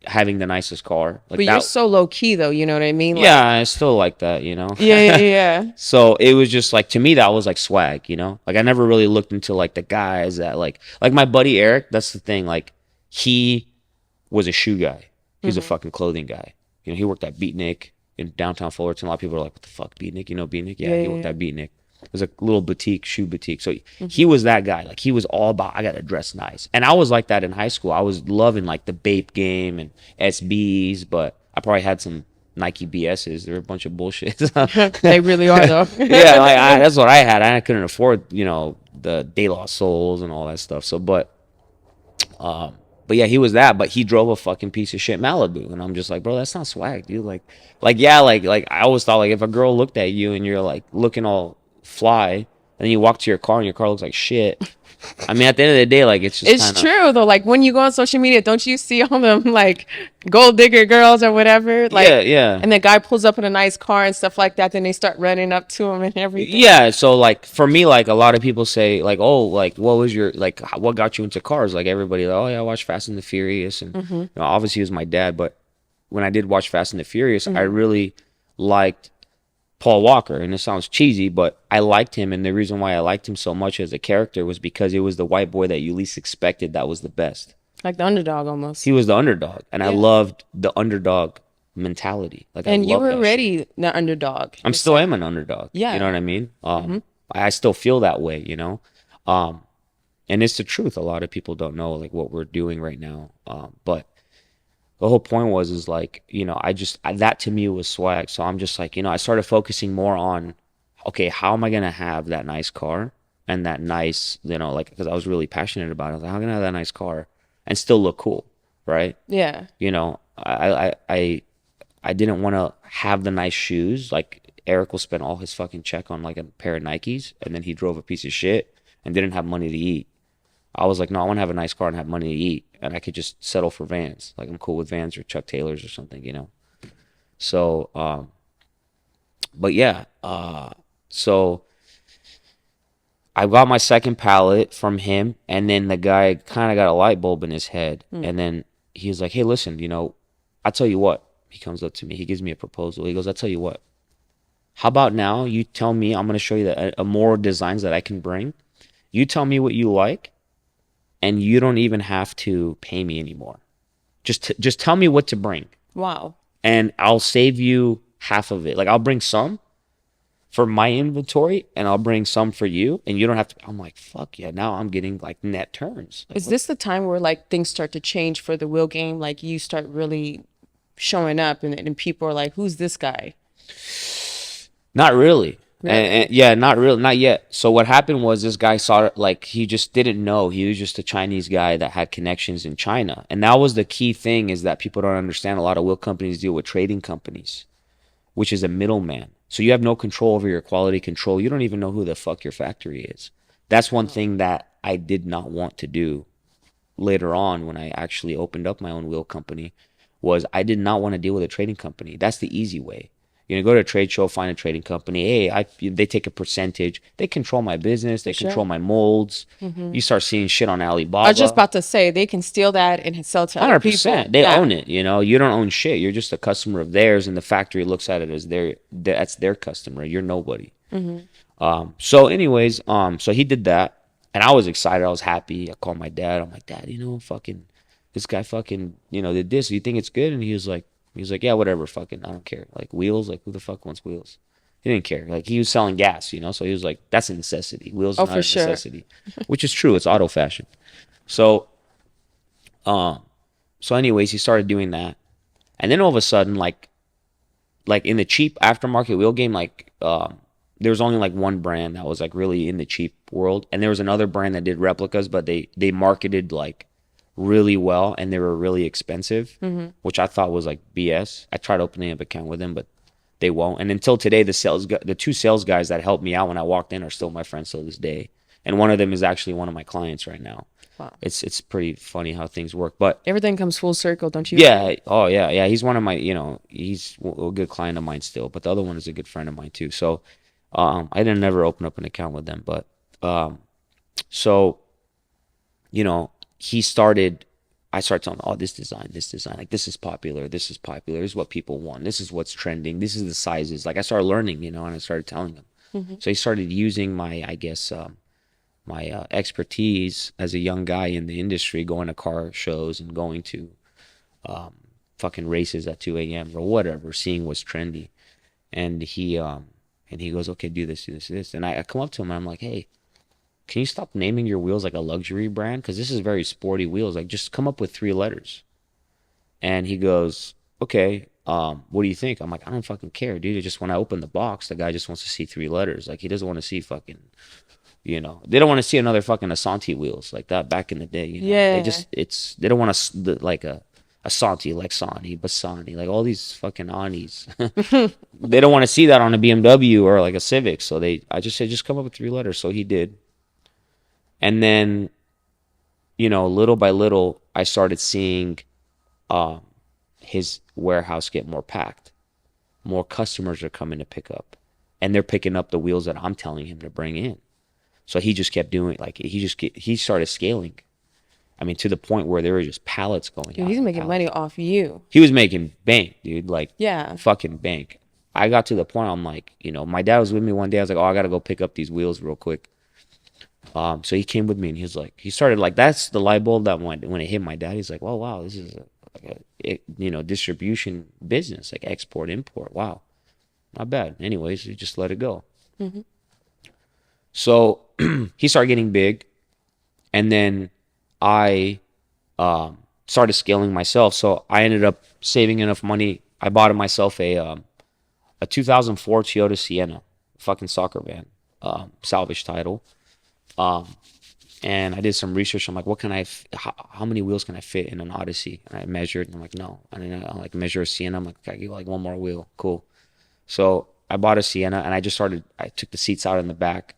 having the nicest car like But you're that. so low key though, you know what I mean? Like, Yeah, I still like that. yeah. So it was just like to me that was like swag. Like I never really looked into like the guys that like my buddy Eric. That's the thing. Like he was a shoe guy. He was a fucking clothing guy. He worked at Beatnik in downtown Fullerton. A lot of people are like, "What the fuck, Beatnik? You know Beatnik?" Yeah, Yeah, he yeah, worked yeah. at Beatnik. It was a little boutique, shoe boutique. So he was that guy. Like he was all about I gotta dress nice. And I was like that in high school. I was loving like the Bape game and SBs, but I probably had some Nike BSs. They're a bunch of bullshit. They really are though. Yeah, like that's what I had. I couldn't afford, the De La Souls and all that stuff. So, but yeah, he was that. But he drove a fucking piece of shit Malibu, and I'm just like, bro, that's not swag, dude. Like yeah, like I always thought like if a girl looked at you and you're like looking all fly, and then you walk to your car and your car looks like shit. I mean, at the end of the day, like it's just It's kind of true though. Like when you go on social media, don't you see all them like gold digger girls or whatever? Like, yeah, yeah. and the guy pulls up in a nice car and stuff like that. Then they start running up to him and everything. Yeah, so like for me, like a lot of people say, like, oh, like what was your like what got you into cars? Like everybody, like, oh yeah, I watched Fast and the Furious, and obviously it was my dad. But when I did watch Fast and the Furious, I really liked Paul Walker, and it sounds cheesy, but I liked him, and the reason why I liked him so much as a character was because it was the white boy that you least expected that was the best. Like the underdog almost. He was the underdog, and I Yeah. loved the underdog mentality. Like I And you love were that shit. already the underdog. I'm still am an underdog. Yeah. You know what I mean? I still feel that way. Um, and it's the truth. A lot of people don't know like what we're doing right now. But the whole point was is like, that to me was swag. So I'm just like, I started focusing more on, okay, how am I gonna have that nice car and that nice, like because I was really passionate about it. I was like, how can I have that nice car and still look cool, right? Yeah. I didn't want to have the nice shoes. Like Eric will spend all his fucking check on like a pair of Nikes, and then he drove a piece of shit and didn't have money to eat. I was like, no, I want to have a nice car and have money to eat, and I could just settle for Vans. Like I'm cool with Vans or Chuck Taylors or something. So, but yeah, so I got my second pallet from him, and then the guy kind of got a light bulb in his head, and then he was like, "Hey, listen, I tell you what." He comes up to me, he gives me a proposal. He goes, "I tell you what. How about now? You tell me. I'm gonna show you a more designs that I can bring. You tell me what you like, and you don't even have to pay me anymore. Just tell me what to bring, Wow. and I'll save you half of it. Like I'll bring some for my inventory, and I'll bring some for you, and you don't have to." I'm like, fuck yeah! Now I'm getting like net turns. Like, Is this the time where like things start to change for the wheel game? Like you start really showing up and people are like, who's this guy? not really. Really? And yeah, not really, not yet. So what happened was this guy saw it, like he just didn't know. He was just a Chinese guy that had connections in China, and that was the key thing is that people don't understand. A lot of wheel companies deal with trading companies, which is a middleman. So you have no control over your quality control. You don't even know who the fuck your factory is. That's one thing that I did not want to do later on when I actually opened up my own wheel company was I did not want to deal with a trading company. That's the easy way. Go to a trade show, find a trading company. Hey, they take a percentage. They control my business. They control my molds. You start seeing shit on Alibaba. I was just about to say they can steal that and sell to other people. 100%. They Yeah. own it. You don't own shit. You're just a customer of theirs, and the factory looks at it as that's their customer. You're nobody. So anyways, so he did that, and I was excited. I was happy. I called my dad. I'm like, Dad, fucking, this guy fucking, did this. You think it's good? And he was like, yeah, whatever, fucking, I don't care. Like wheels, like who the fuck wants wheels? He didn't care. Like he was selling gas, so he was like, that's a necessity. Wheels Oh, is not for a sure. necessity, which is true. It's auto fashion. So, um, so anyways, he started doing that, and then all of a sudden, like in the cheap aftermarket wheel game, like there was only like one brand that was like really in the cheap world, and there was another brand that did replicas, but they marketed like really well, and they were really expensive, which I thought was like BS. I tried opening up an account with them, but they won't. And until today, the two sales guys that helped me out when I walked in are still my friends till this day, and one of them is actually one of my clients right now. Wow. It's pretty funny how things work, but Everything comes full circle, don't you yeah, agree? oh yeah, yeah. He's one of my, he's a good client of mine still, but the other one is a good friend of mine too. So, I didn't never open up an account with them, but so he started. I started telling him, oh, this design, like this is popular, this is what people want, this is what's trending, this is the sizes. Like I started learning, and I started telling him. So he started using my, I guess, my expertise as a young guy in the industry, going to car shows and going to fucking races at 2 a.m. or whatever, seeing what's trendy. And he goes, okay, do this, do this, do this. And I come up to him and I'm like, hey, can you stop naming your wheels like a luxury brand? Because this is very sporty wheels. Like, just come up with 3 letters. And he goes, okay, what do you think? I'm like, I don't fucking care, dude. It's just when I open the box, the guy just wants to see 3 letters. Like, he doesn't want to see fucking, they don't want to see another fucking Asante wheels like that back in the day. Yeah. They don't want to like a Asante, Lexani, Bassani, like all these fucking Anis. They don't want to see that on a BMW or like a Civic. So I just said, just come up with 3 letters. So he did. And then, little by little, I started seeing um, his warehouse get more packed. More customers are coming to pick up, and they're picking up the wheels that I'm telling him to bring in. So he just kept doing, like he started scaling. I mean, to the point where there were just pallets going Dude, out he's and making money pallets. off you. He was making bank, dude, like Yeah. fucking bank. I got to the point I'm like, my dad was with me one day. I was like, oh, I gotta go pick up these wheels real quick. So he came with me and he was like, he started like, that's the light bulb that when it hit my dad, he's like, oh wow, this is distribution business, like export import. Wow, not bad. Anyways, we just let it go. Hmm. So he started getting big, and then I started scaling myself. So I ended up saving enough money. I bought myself a 2004 Toyota Sienna, fucking soccer van, salvage title. Um, and I did some research. I'm like, what can how many wheels can I fit in an Odyssey? And I measured, and I'm like, no. And then I like measure a Sienna. I'm like, I get like one more wheel. Cool. So I bought a Sienna, and I took the seats out in the back,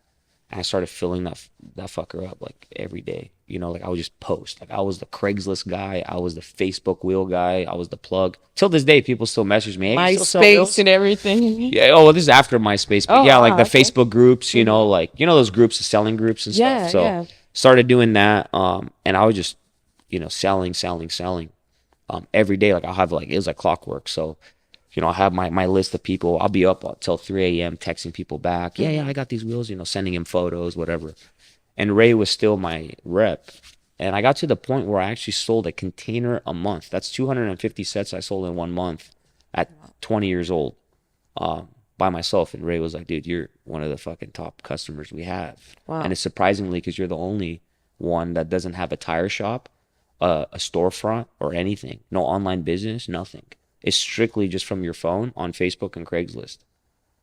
and I started filling that fucker up like every day. Like I would just post. Like I was the Craigslist guy. I was the Facebook wheel guy. I was the plug. Till this day, people still message me, hey, you still sell MySpace wheels? and everything. Yeah. Oh, well, this is after MySpace, but Oh, yeah, like wow, the okay. Facebook groups, Hmm. like those groups, the selling groups and stuff. Yeah, So yeah. started doing that, and I was just, selling, selling, selling, every day. Like I'll have like it was like clockwork. So, I'll have my list of people. I'll be up till 3 a.m. texting people back. Yeah, yeah, Hmm. I got these wheels. Sending him photos, whatever. And Ray was still my rep. And I got to the point where I actually sold a container a month. That's 250 sets I sold in one month at 20 years old, by myself. And Ray was like, dude, you're one of the fucking top customers we have. And Wow. it's surprisingly because you're the only one that doesn't have a tire shop, a storefront, or anything. No online business, nothing. It's strictly just from your phone on Facebook and Craigslist.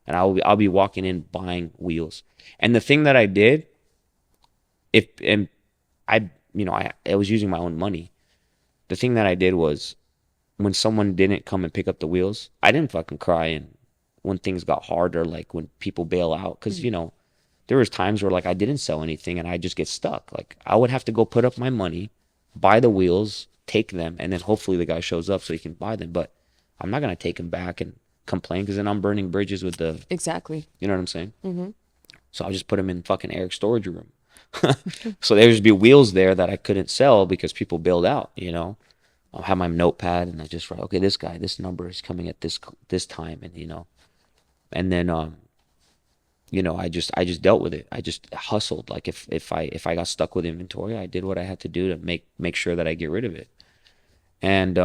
And I'll be walking in buying wheels. And the thing that I did, if and I was using my own money. The thing that I did was when someone didn't come and pick up the wheels, I didn't fucking cry. And when things got hard, or like when people bail out, because Mhm. there was times where like I didn't sell anything and I just get stuck. Like I would have to go put up my money, buy the wheels, take them, and then hopefully the guy shows up so he can buy them. But I'm not gonna take them back and complain, because then I'm burning bridges with the, Exactly. you know what I'm saying? Hmm. So I'll just put them in fucking Eric's storage room. So there just be wheels there that I couldn't sell because people bailed out. I'll have my notepad and I just write, okay, this number is coming at this time, and then I just dealt with it. I just hustled. Like if I got stuck with inventory, I did what I had to do to make sure that I get rid of it. and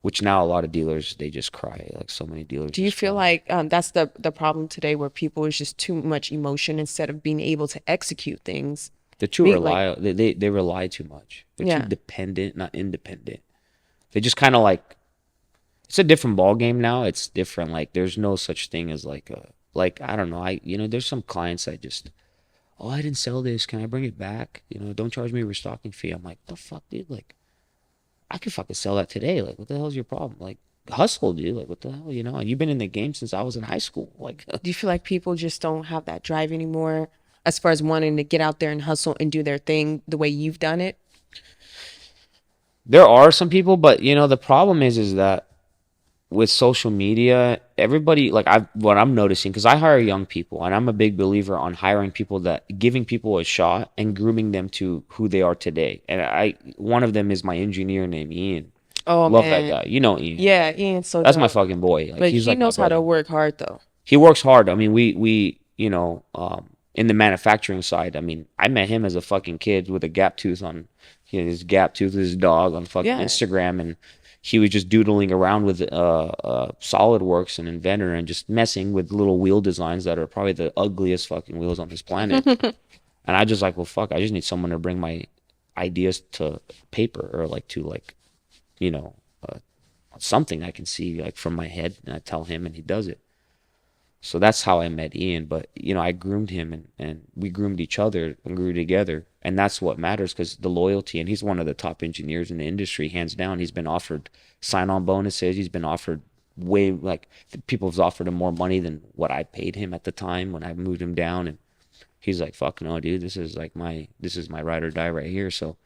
which now a lot of dealers they just cry. Like so many dealers Do you just feel cry. like that's the problem today, where people is just too much emotion instead of being able to execute things? They're too Being like, rely. They rely too much. They're too yeah. dependent, not independent. They just kind of like it's a different ball game now. It's different. Like there's no such thing as like a like I don't know. There's some clients that just oh I didn't sell this. Can I bring it back? Don't charge me a restocking fee. I'm like the fuck dude. Like I could fucking sell that today. Like what the hell's your problem? Like hustle dude. Like what the hell? And you've been in the game since I was in high school. Like Do you feel like people just don't have that drive anymore, as far as wanting to get out there and hustle and do their thing the way you've done it? there are some people, but the problem is that with social media, everybody like I what I'm noticing because I hire young people and I'm a big believer on hiring people that giving people a shot and grooming them to who they are today. And I one of them is my engineer named Ian. Oh Love that man, guy. You know Ian. yeah, Ian's so That's my dope, fucking boy. Like but he's he like my knows how to brother. work hard though. He works hard. I mean, we in the manufacturing side. I mean, I met him as a fucking kid with a gap tooth on his gap tooth, his dog on fucking Yeah. Instagram, and he was just doodling around with SolidWorks and Inventor and just messing with little wheel designs that are probably the ugliest fucking wheels on this planet. And I just like, well, fuck, I just need someone to bring my ideas to paper or like to like you know uh, something I can see like from my head, and I tell him, and he does it. So that's how I met Ian. But, I groomed him and we groomed each other and grew together. And that's what matters because the loyalty. And he's one of the top engineers in the industry, hands down. He's been offered sign on bonuses. He's been offered way, like, people have offered him more money than what I paid him at the time when I moved him down. And he's like, fuck no, dude, this is my ride or die right here. So,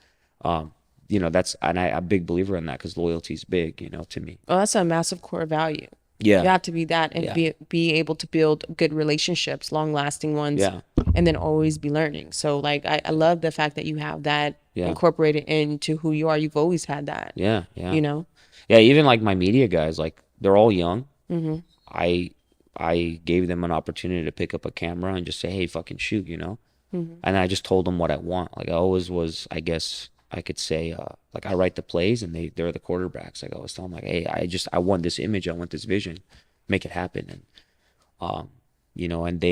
um, and I'm a big believer in that because loyalty is big, to me. Oh, that's a massive core value. You Yeah. have to be that and Yeah. be able to build good relationships, long lasting ones, Yeah. and then always be learning. So like I love the fact that you have that Yeah. incorporated into who you are. You've always had that, Yeah. Yeah. you know? Yeah, even like my media guys, like they're all young. Mm-hmm. I I gave them an opportunity to pick up a camera and just say, "Hey, fucking shoot." Mm-hmm. And I just told them what I want. Like I always was, I guess I could say, like I write the plays and they're the quarterbacks. Like I always tell them, like, "Hey, I want this image, I want this vision, make it happen." And um, and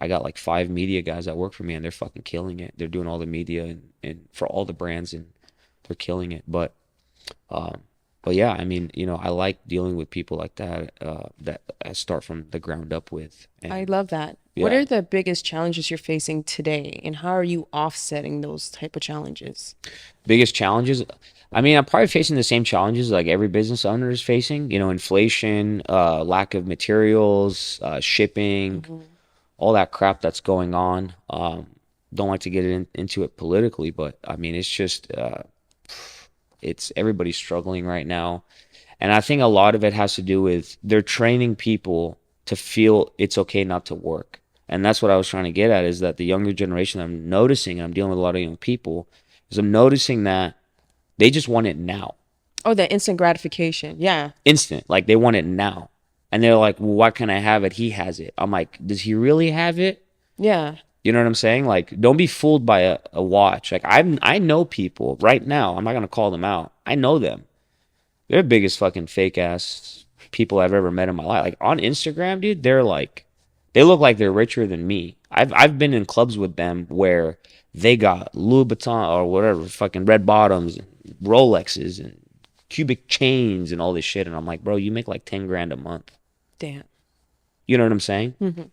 I got like 5 media guys that work for me and they're fucking killing it. They're doing all the media and for all the brands and they're killing it. Um, but yeah, I mean, I like dealing with people like that, that I start from the ground up with. I And love that. What yeah, are the biggest challenges you're facing today, and how are you offsetting those type of challenges? biggest challenges. I mean, I'm probably facing the same challenges like every business owner is facing, inflation, lack of materials, shipping, Mm-hmm. all that crap that's going on. Don't like to get into it politically, but I mean, it's just, it's everybody's struggling right now. And I think a lot of it has to do with they're training people to feel it's okay not to work. And that's what I was trying to get at is that the younger generation I'm noticing, and I'm dealing with a lot of young people, is I'm noticing that they just want it now. Oh, the instant gratification. Yeah. Instant. Like they want it now. And they're like, well, why can't I have it? He has it. I'm like, does he really have it? Yeah. You know what I'm saying? Like, don't be fooled by a watch. Like I know people right now, I'm not gonna call them out. I know them. They're the biggest fucking fake ass people I've ever met in my life. Like on Instagram, dude, they look like they're richer than me. I've been in clubs with them where they got Louis Vuitton or whatever, fucking red bottoms, and Rolexes and cubic chains and all this shit. And I'm like, bro, you make like 10 grand a month. Damn. You know what I'm saying? Mm-hmm.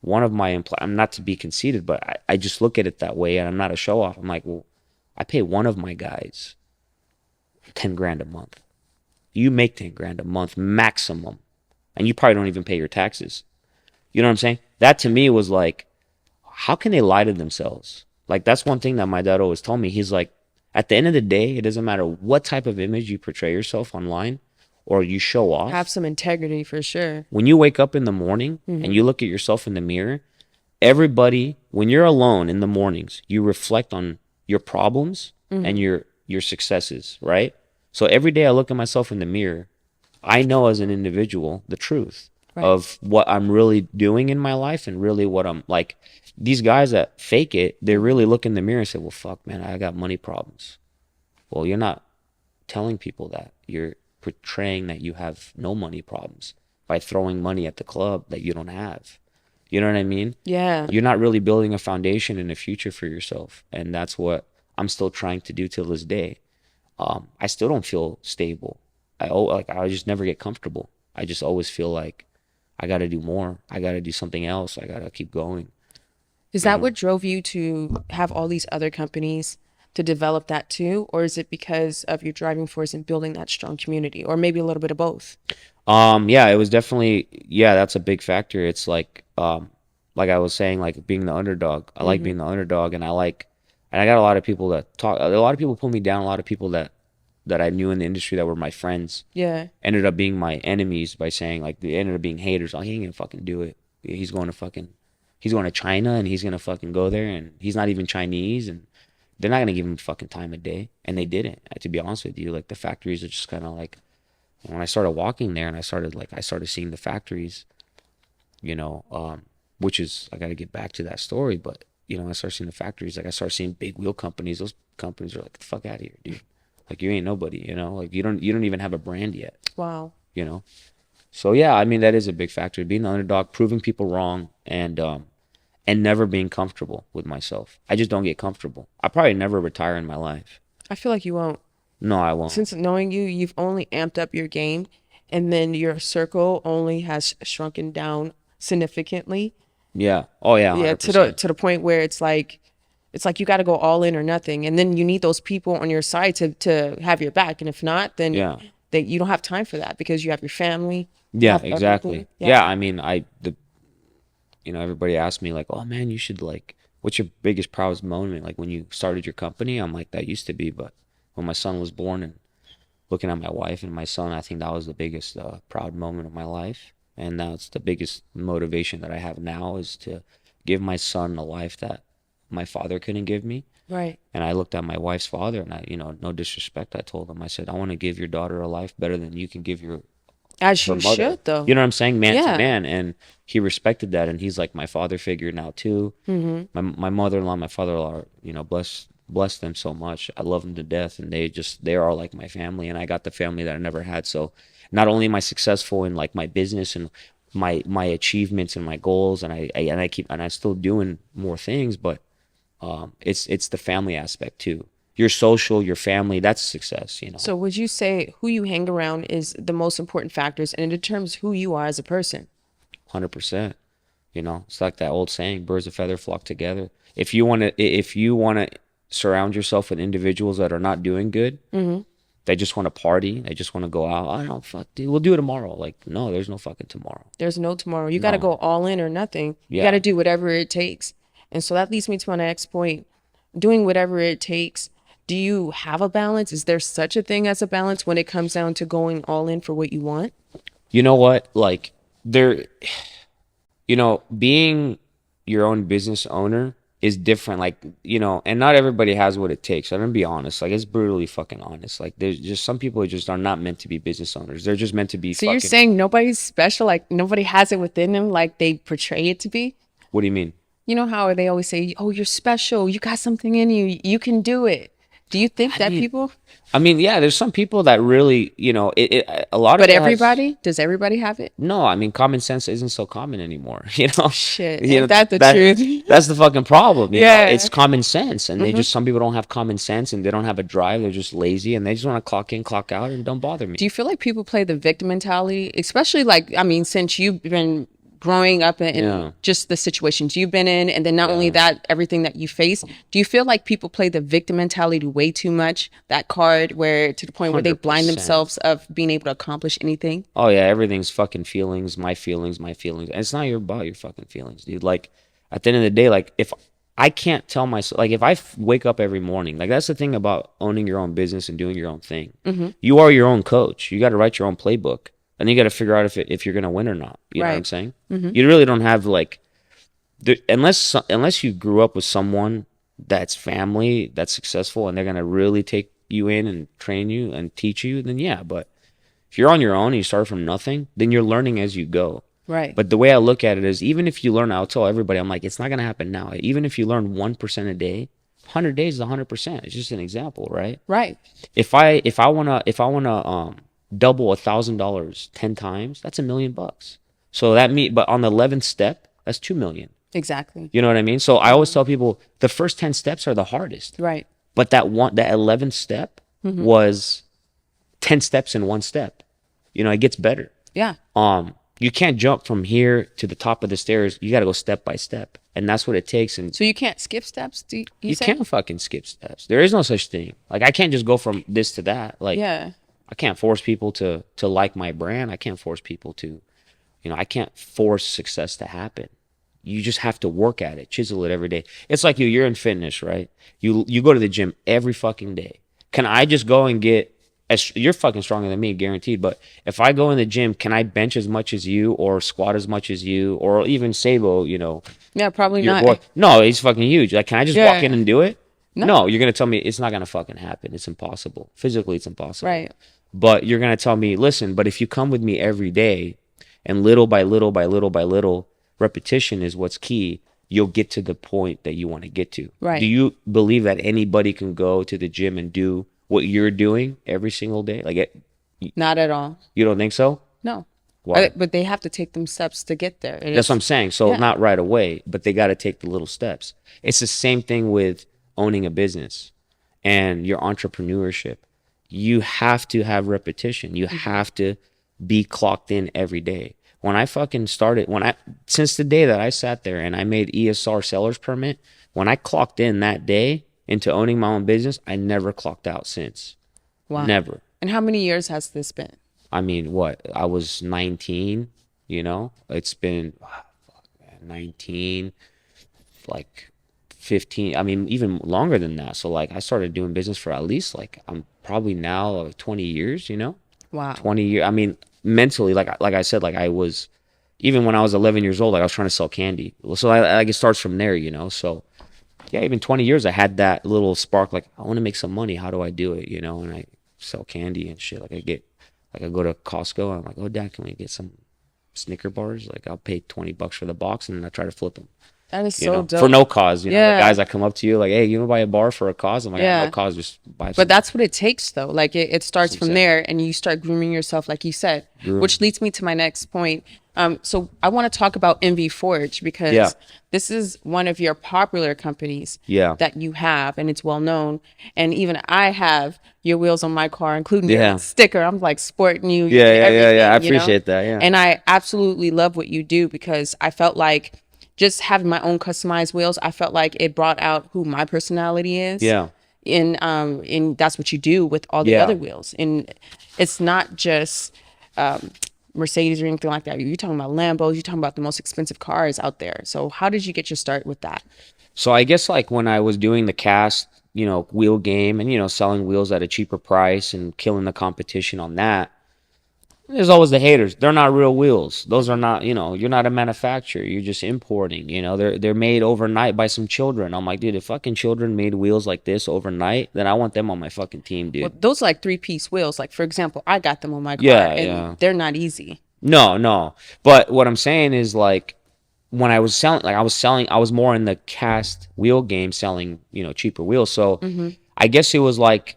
One of my I'm not to be conceited, but I just look at it that way and I'm not a show off. I'm like, well, I pay one of my guys 10 grand a month. You make 10 grand a month maximum. And you probably don't even pay your taxes. You know what I'm saying? That to me was like, how can they lie to themselves? Like, that's one thing that my dad always told me. He's like, at the end of the day, it doesn't matter what type of image you portray yourself online or you show Have off. some integrity for sure. When you wake up in the morning and Mm-hmm. you look at yourself in the mirror, everybody, when you're alone in the mornings, you reflect on your problems and Mm-hmm. your successes, right? So every day I look at myself in the mirror, I know as an individual the truth Right. of what I'm really doing in my life and really what I'm like. These guys that fake it, they really look in the mirror and say, well, fuck, man, I got money problems. Well, you're not. telling people that. You're portraying that you have no money problems by throwing money at the club that you don't have. You know what I mean? Yeah. You're not really building a foundation and a future for yourself. And that's what I'm still trying to do till this day. I still don't feel stable. I just never get comfortable. I just always feel like I got to do more. I got to do something else. I got to keep going. Is You that know? what drove you to have all these other companies to develop that too? Or is it because of your driving force and building that strong community? Or maybe a little bit of both? Yeah, it was definitely, yeah, that's a big factor. It's like I was saying, like being the underdog. I like Mm-hmm. being the underdog, and I got a lot of people that talk. A lot of people pull me down. A lot of people that I knew in the industry that were my friends Yeah. ended up being my enemies by saying like they ended up being haters. Oh, he ain't gonna fucking do it. He's going to China and he's gonna fucking go there and he's not even Chinese and they're not gonna give him fucking time of day. And they didn't. To be honest with you, like the factories are just kind of like when I started walking there and I started seeing the factories, you know, which is I got to get back to that story, but I started seeing the factories, like I started seeing big wheel companies. Those companies are like, the fuck out of here, dude. Like you ain't nobody, like you don't even have a brand yet, Wow. you know. So yeah, I mean that is a big factor, being the underdog, proving people wrong, and never being comfortable with myself. I just don't get comfortable. I probably never retire in my life. I feel like you won't. No, I won't. Since knowing you, you've only amped up your game, and then your circle only has shrunken down significantly. Yeah. Oh yeah, Yeah, 100%. to the point where it's like you got to go all in or nothing, and then you need those people on your side to have your back, and if not, then Yeah. you don't have time for that because you have your family, you Yeah, have everything. exactly. Yeah. Yeah, I mean, everybody asked me like, "Oh man, you should like, what's your biggest proudest moment?" Like when you started your company, I'm like, that used to be, but when my son was born and looking at my wife and my son, I think that was the biggest proud moment of my life, and that's the biggest motivation that I have now is to give my son a life that my father couldn't give me. Right. And I looked at my wife's father, and no disrespect, I told him, I said, I want to give your daughter a life better than you can give As her you mother. should, though. You know what I'm saying? Man to Yeah. man. And he respected that. And he's like my father figure now too. Mm-hmm. My mother-in-law, my father-in-law, bless them so much. I love them to death. And they are like my family. And I got the family that I never had. So not only am I successful in like my business and my achievements and my goals, and I still doing more things, but it's the family aspect too. Your social, your family, that's success. So would you say who you hang around is the most important factors, and it determines who you are as a person? 100%. It's like that old saying, birds of feather flock together. If you want to surround yourself with individuals that are not doing good, Mm-hmm. they just want to party, they just want to go out. I don't fuck, dude. We'll do it tomorrow. Like, no, there's no fucking tomorrow. There's no tomorrow. You got to No. go all in or nothing. You got Yeah. to do whatever it takes. And so that leads me to my next point. Doing whatever it takes. Do you have a balance? Is there such a thing as a balance when it comes down to going all in for what you want? You know what? Like being your own business owner is different. Like, and not everybody has what it takes. I'm gonna be honest. Like, it's brutally fucking honest. Like, there's just some people who just are not meant to be business owners. They're just meant to be So you're fucking. saying nobody's special, like nobody has it within them, like they portray it to be? What do you mean? You know how they always say, "Oh, you're special. You got something in you. You can do it." Do you think I that mean, people? yeah, there's some people that really, a lot of But it has. everybody? Does everybody have it? No, I mean, common sense isn't so common anymore. Shit, You ain't know that the that truth? that's the fucking problem. Yeah. It's common sense, and Hmm. some people don't have common sense, and they don't have a drive. They're just lazy, and they just want to clock in, clock out, and don't bother Do me. you feel like people play the victim mentality, especially like, I mean, since you've been growing up in Yeah, just the situations you've been in, and then not only yeah, that, everything that you face, do you feel like people play the victim mentality way too much? That card where to the point where they hundred blind percent. themselves of being able to accomplish anything? Oh yeah, everything's fucking feelings, my feelings, my feelings. And it's not about your fucking feelings, dude. Like at the end of the day, like if I can't tell myself, like if wake up every morning, like that's the thing about owning your own business and doing your own thing. Hmm. You are your own coach. You got to write your own playbook, and you got to figure out if you're gonna win or not. You know what I'm Right. saying? Hmm. You really don't have like unless you grew up with someone that's family that's successful and they're gonna really take you in and train you and teach you, then yeah. But if you're on your own and you start from nothing, then you're learning as you go. Right. But the way I look at it is even if you learn, I'll tell everybody, I'm like, it's not going to happen now. Even if you learn 1% a day, 100 days is 100%. It's just an example, right? Right. If I wanna double $1,000 10 times, that's $1 million. So but on the 11th step, that's 2 million. Exactly. You know what I mean? So I always tell people the first 10 steps are the hardest, Right. but that 11th step was 10 steps in one step. It gets better. Yeah. You can't jump from here to the top of the stairs. You got to go step by step, and that's what it takes. And So you can't skip steps, do you you say? can't fucking skip steps. There is no such thing. Like I can't just go from this to that. Like Yeah. I can't force people to like my brand. I can't force people to, I can't force success to happen. You just have to work at it, chisel it every day. It's like you're in fitness, right? You go to the gym every fucking day. Can I just go and get you're fucking stronger than me, guaranteed. But if I go in the gym, can I bench as much as you, or squat as much as you, or even Sabo, Yeah, probably your not. boy? No, he's fucking huge. Like, can I just walk in Yeah. and do it? No. No, you're gonna tell me it's not gonna fucking happen. It's impossible. Physically, it's impossible. Right. But you're gonna tell me, listen, but if you come with me every day, and little by little by little by little, repetition is what's key. You'll get to the point that you want to get to. Right. Do you believe that anybody can go to the gym and do what you're doing every single day? Like, Not at all. you don't think so? No. Why? But they have to take them steps to get there. That's what I'm saying. So Yeah. not right away, but they got to take the little steps. It's the same thing with owning a business and your entrepreneurship. You have to have repetition. You have to be clocked in every day. When I fucking started, since the day that I sat there and I made ESR seller's permit, when I clocked in that day into owning my own business, I never clocked out since. Wow. Never. And how many years has this been? I mean, what? I was 19, It's been 19, like 15. I mean, even longer than that. So like I started doing business for at least like I'm probably now 20 years. Wow. 20 years. I mean, mentally, like I said, like I was, even when I was 11 years old, like I was trying to sell candy. So like it starts from there. So yeah, even 20 years, I had that little spark. Like I want to make some money. How do I do it? And I sell candy and shit. Like I go to Costco. I'm like, oh, Dad, can we get some Snicker bars? Like I'll pay $20 for the box, and then I try to flip them. That is so dope. For no cause. The Yeah. guys that come up to you like, hey, you want to buy a bar for a cause? I'm like, Yeah. no cause, just buy some. But that's what it takes, though. Like it starts from Exactly. there, and you start grooming yourself, like you said, which leads me to my next point. So I want to talk about Envy Forge because Yeah. this is one of your popular companies Yeah. that you have, and it's well known. And even I have your wheels on my car, including Yeah. your sticker. I'm like sporting you. Yeah. I everything, you know? appreciate that. Yeah. And I absolutely love what you do because I felt like just having my own customized wheels, I felt like it brought out who my personality is. Yeah. And that's what you do with all the Yeah. other wheels. And it's not just Mercedes or anything like that. You're talking about Lambos, you're talking about the most expensive cars out there. So how did you get your start with that? So I guess like when I was doing the cast, wheel game and, selling wheels at a cheaper price and killing the competition on that, there's always the haters. They're not real wheels. Those are not, you're not a manufacturer. You're just importing, they're made overnight by some children. I'm like, dude, if fucking children made wheels like this overnight, then I want them on my fucking team, dude. Well, those are like 3-piece wheels. Like, for example, I got them on my car Yeah, they're not easy. No. But what I'm saying is like when I was selling, I was more in the cast wheel game selling, cheaper wheels. So I guess it was like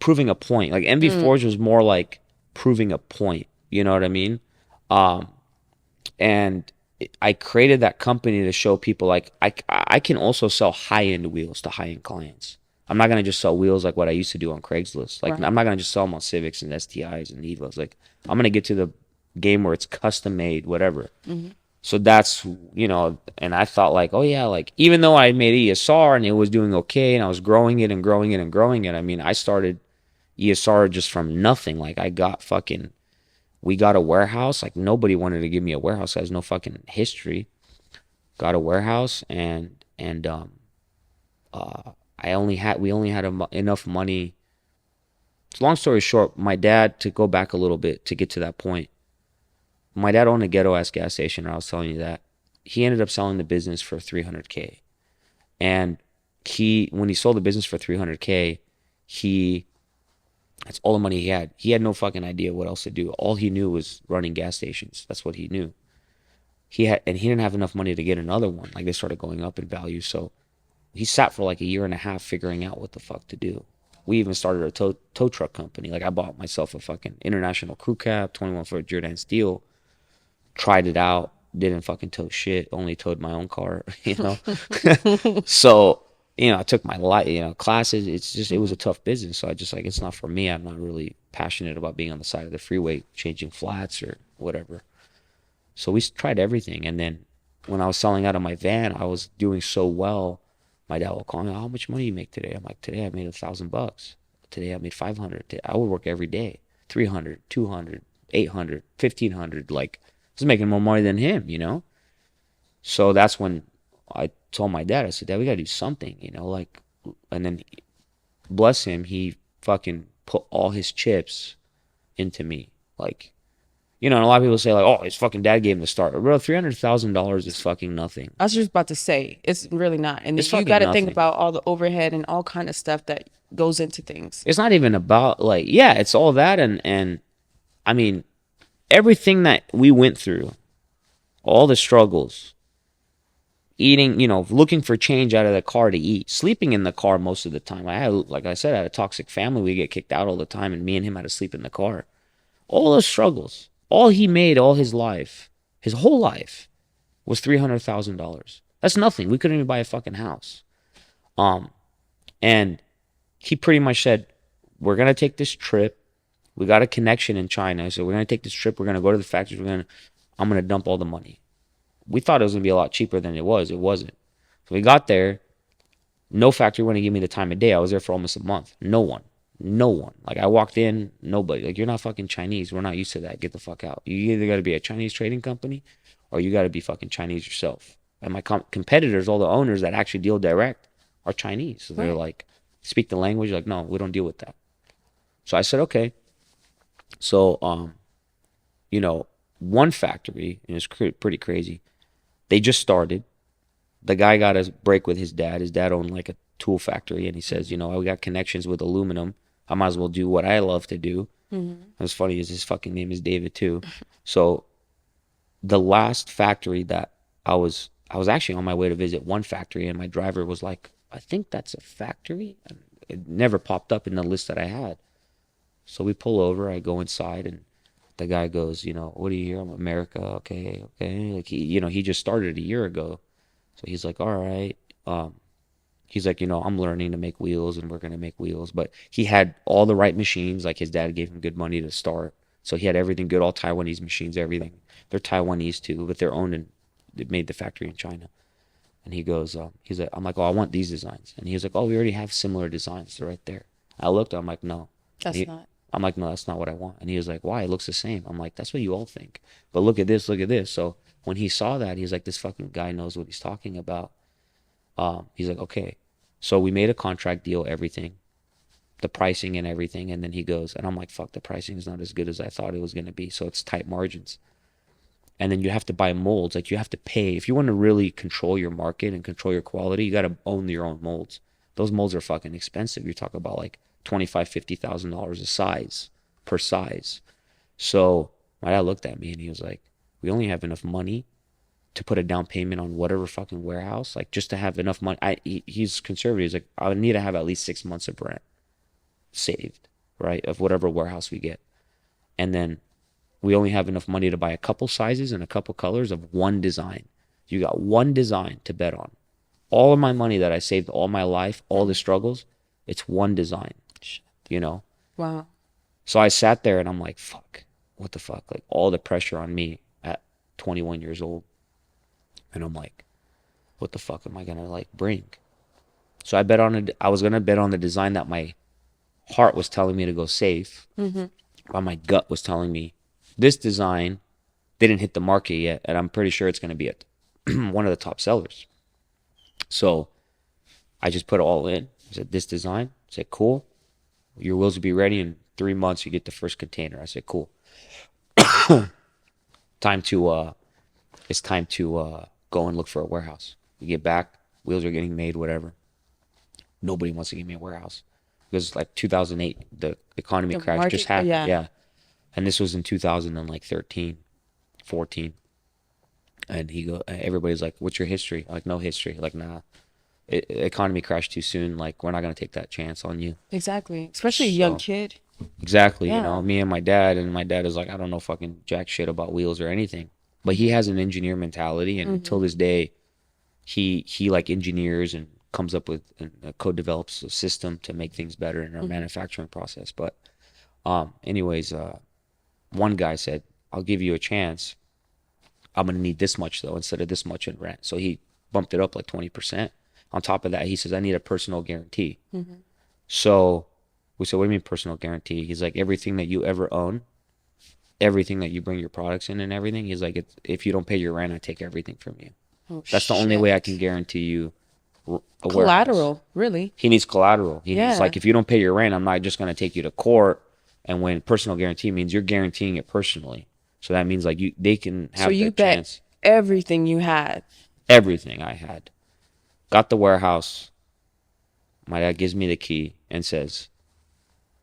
proving a point. Like MV Forge was more like proving a point. You know what I mean? And I created that company to show people like I can also sell high-end wheels to high-end clients. I'm not gonna just sell wheels like what I used to do on Craigslist. Like Right. I'm not gonna just sell them on Civics and STIs and Evas. Like I'm gonna get to the game where it's custom made, whatever. So that's, and I thought like, oh yeah, like even though I made ESR and it was doing okay and I was growing it and growing it and growing it. I mean, I started ESR just from nothing. Like we got a warehouse. Like nobody wanted to give me a warehouse. That has no fucking history. Got a warehouse and we only had enough money. Long story short, my dad, to go back a little bit to get to that point, my dad owned a ghetto ass gas station. I was telling you that. He ended up selling the business for $300K. And when he sold the business for $300K, that's all the money he had. He had no fucking idea what else to do. All he knew was running gas stations. That's what he knew. And he didn't have enough money to get another one. Like they started going up in value. So he sat for like a year and a half figuring out what the fuck to do. We even started a tow truck company. Like I bought myself a fucking international crew cab, 21-foot Jordan steel, tried it out, didn't fucking tow shit, only towed my own car, you know. So, I took my classes. It's just it was a Mhm. tough business. So I just like it's not for me. I'm not really passionate about being on the side of the freeway changing flats or whatever. So we tried everything, and then when I was selling out of my van, I was doing so well. My dad will call me, "How much money you make today?" I'm like, "Today I made $1,000. Today I made 500. I would work every day, 300, 200, 800, 1,500. Like I was making more money than him, you know." So that's when I told my dad, I said, "Dad, we gotta do something, like." And then, bless him, he fucking put all his chips into me, like. And a lot of people say like, "Oh, his fucking dad gave him the start." Bro, $300,000 is fucking nothing. I was just about to say, it's really not. And It's then you fucking got to think nothing. about all the overhead and all kind of stuff that goes into things. It's not even about like, yeah, it's all that and I mean, everything that we went through, all the struggles, eating, looking for change out of the car to eat, sleeping in the car most of the time. Like I said, I had a toxic family. We get kicked out all the time, and me and him had to sleep in the car. All those struggles, all he made all his life, his whole life, was $300,000. That's nothing. We couldn't even buy a fucking house. Um, and he pretty much said, "We're gonna take this trip. We got a connection in China, so we're gonna take this trip. We're gonna go to the factories. I'm gonna dump all the money." We thought it was gonna be a lot cheaper than it was. It wasn't. So we got there. No factory wanted to give me the time of day. I was there for almost a month. No one. No one. Like I walked in, nobody. Like you're not fucking Chinese. We're not used to that. Get the fuck out. You either got to be a Chinese trading company, or you got to be fucking Chinese yourself. And my competitors, all the owners that actually deal direct, are Chinese. So they're Right. like, speak the language. Like, no, we don't deal with that. So I said, okay. So, you know, one factory, and it's pretty crazy. They just started. The guy got a break with his dad. His dad owned like a tool factory, and he says, we got connections with aluminum. I might as well do what I love to do. Mm-hmm. What's funny is his fucking name is David too. So the last factory that I was actually on my way to visit one factory, and my driver was like, "I think that's a factory." And it never popped up in the list that I had. So we pull over. I go inside, and the guy goes, "What do you hear? I'm America. Okay, okay." Like he just started a year ago. So he's like, "All right." He's like, "I'm learning to make wheels, and we're gonna make wheels." But he had all the right machines. Like his dad gave him good money to start, so he had everything good. All Taiwanese machines, everything. They're Taiwanese too, but they're owned and they made the factory in China. And he goes, he's like, I'm like, "Oh, I want these designs." And he was like, "Oh, we already have similar designs. They're right there." I looked, I'm like, "No." And That's not. I'm like, "No, that's not what I want." And he was like, "Why? It looks the same." I'm like, "That's what you all think. But look at this, look at this." So when he saw that, he's like, "This fucking guy knows what he's talking about." He's like, "Okay." So we made a contract deal, everything, the pricing and everything. And then he goes, and I'm like, "Fuck, the pricing is not as good as I thought it was going to be." So it's tight margins. And then you have to buy molds. Like you have to pay. If you want to really control your market and control your quality, you got to own your own molds. Those molds are fucking expensive. You're talking about like 25, $50,000 a size per size. So my dad looked at me and he was like, "We only have enough money to put a down payment on whatever fucking warehouse, like just to have enough money." He's conservative. He's like, "I need to have at least 6 months of rent saved, right, of whatever warehouse we get, and then we only have enough money to buy a couple sizes and a couple colors of one design. You got one design to bet on. All of my money that I saved all my life, all the Mm. struggles, it's one design, you know?" Wow. So I sat there and I'm like, fuck, what the fuck? Like all the pressure on me at 21 years old. And I'm like, what the fuck am I gonna like bring? So I was gonna bet on the design that my heart was telling me to go safe, Mm-hmm. while my gut was telling me this design didn't hit the market yet, and I'm pretty sure it's gonna be one of the top sellers. So I just put it all in. I said, "This design." I said, "Cool. Your wheels will be ready in 3 months. You get the first container." I said, "Cool. Time to it's time to go and look for a warehouse." You get back, wheels are getting made, whatever. Nobody wants to give me a warehouse because like 2008, the economy The crash just market. Oh, happened. yeah. Yeah, and this was in 2013, 14. And everybody's like, "What's your history?" I'm like, "No history." Like, nah. economy crashed too soon. Like we're not gonna take that chance on you. Exactly. Especially a young So kid. exactly, Yeah. me and my dad is like, I don't know fucking jack shit about wheels or anything, but he Hmm. has an engineer mentality, and until Hmm. this day, he like engineers and comes up with and co-develops a system to make things better in our Hmm. manufacturing process. But anyways, one guy said, I'll give you a chance. I'm gonna need this much though instead of this much in rent. So he bumped it up like 20%. On top of that, he says, I need a personal guarantee. Hmm. So we said, what do you mean personal guarantee? He's like, everything that you ever own, everything that you bring your products in and everything. He's like, if you don't pay your rent, I take everything from you. Oh That's the only way I can shit. guarantee you a warehouse. Collateral, really. He needs collateral. He's Yeah. like, if you don't pay your rent, I'm not just going to take you to court. And when personal guarantee means you're guaranteeing it personally. So that means like they can So have the you bet chance, everything you had. everything I had. Got the warehouse. My dad gives me the key and says,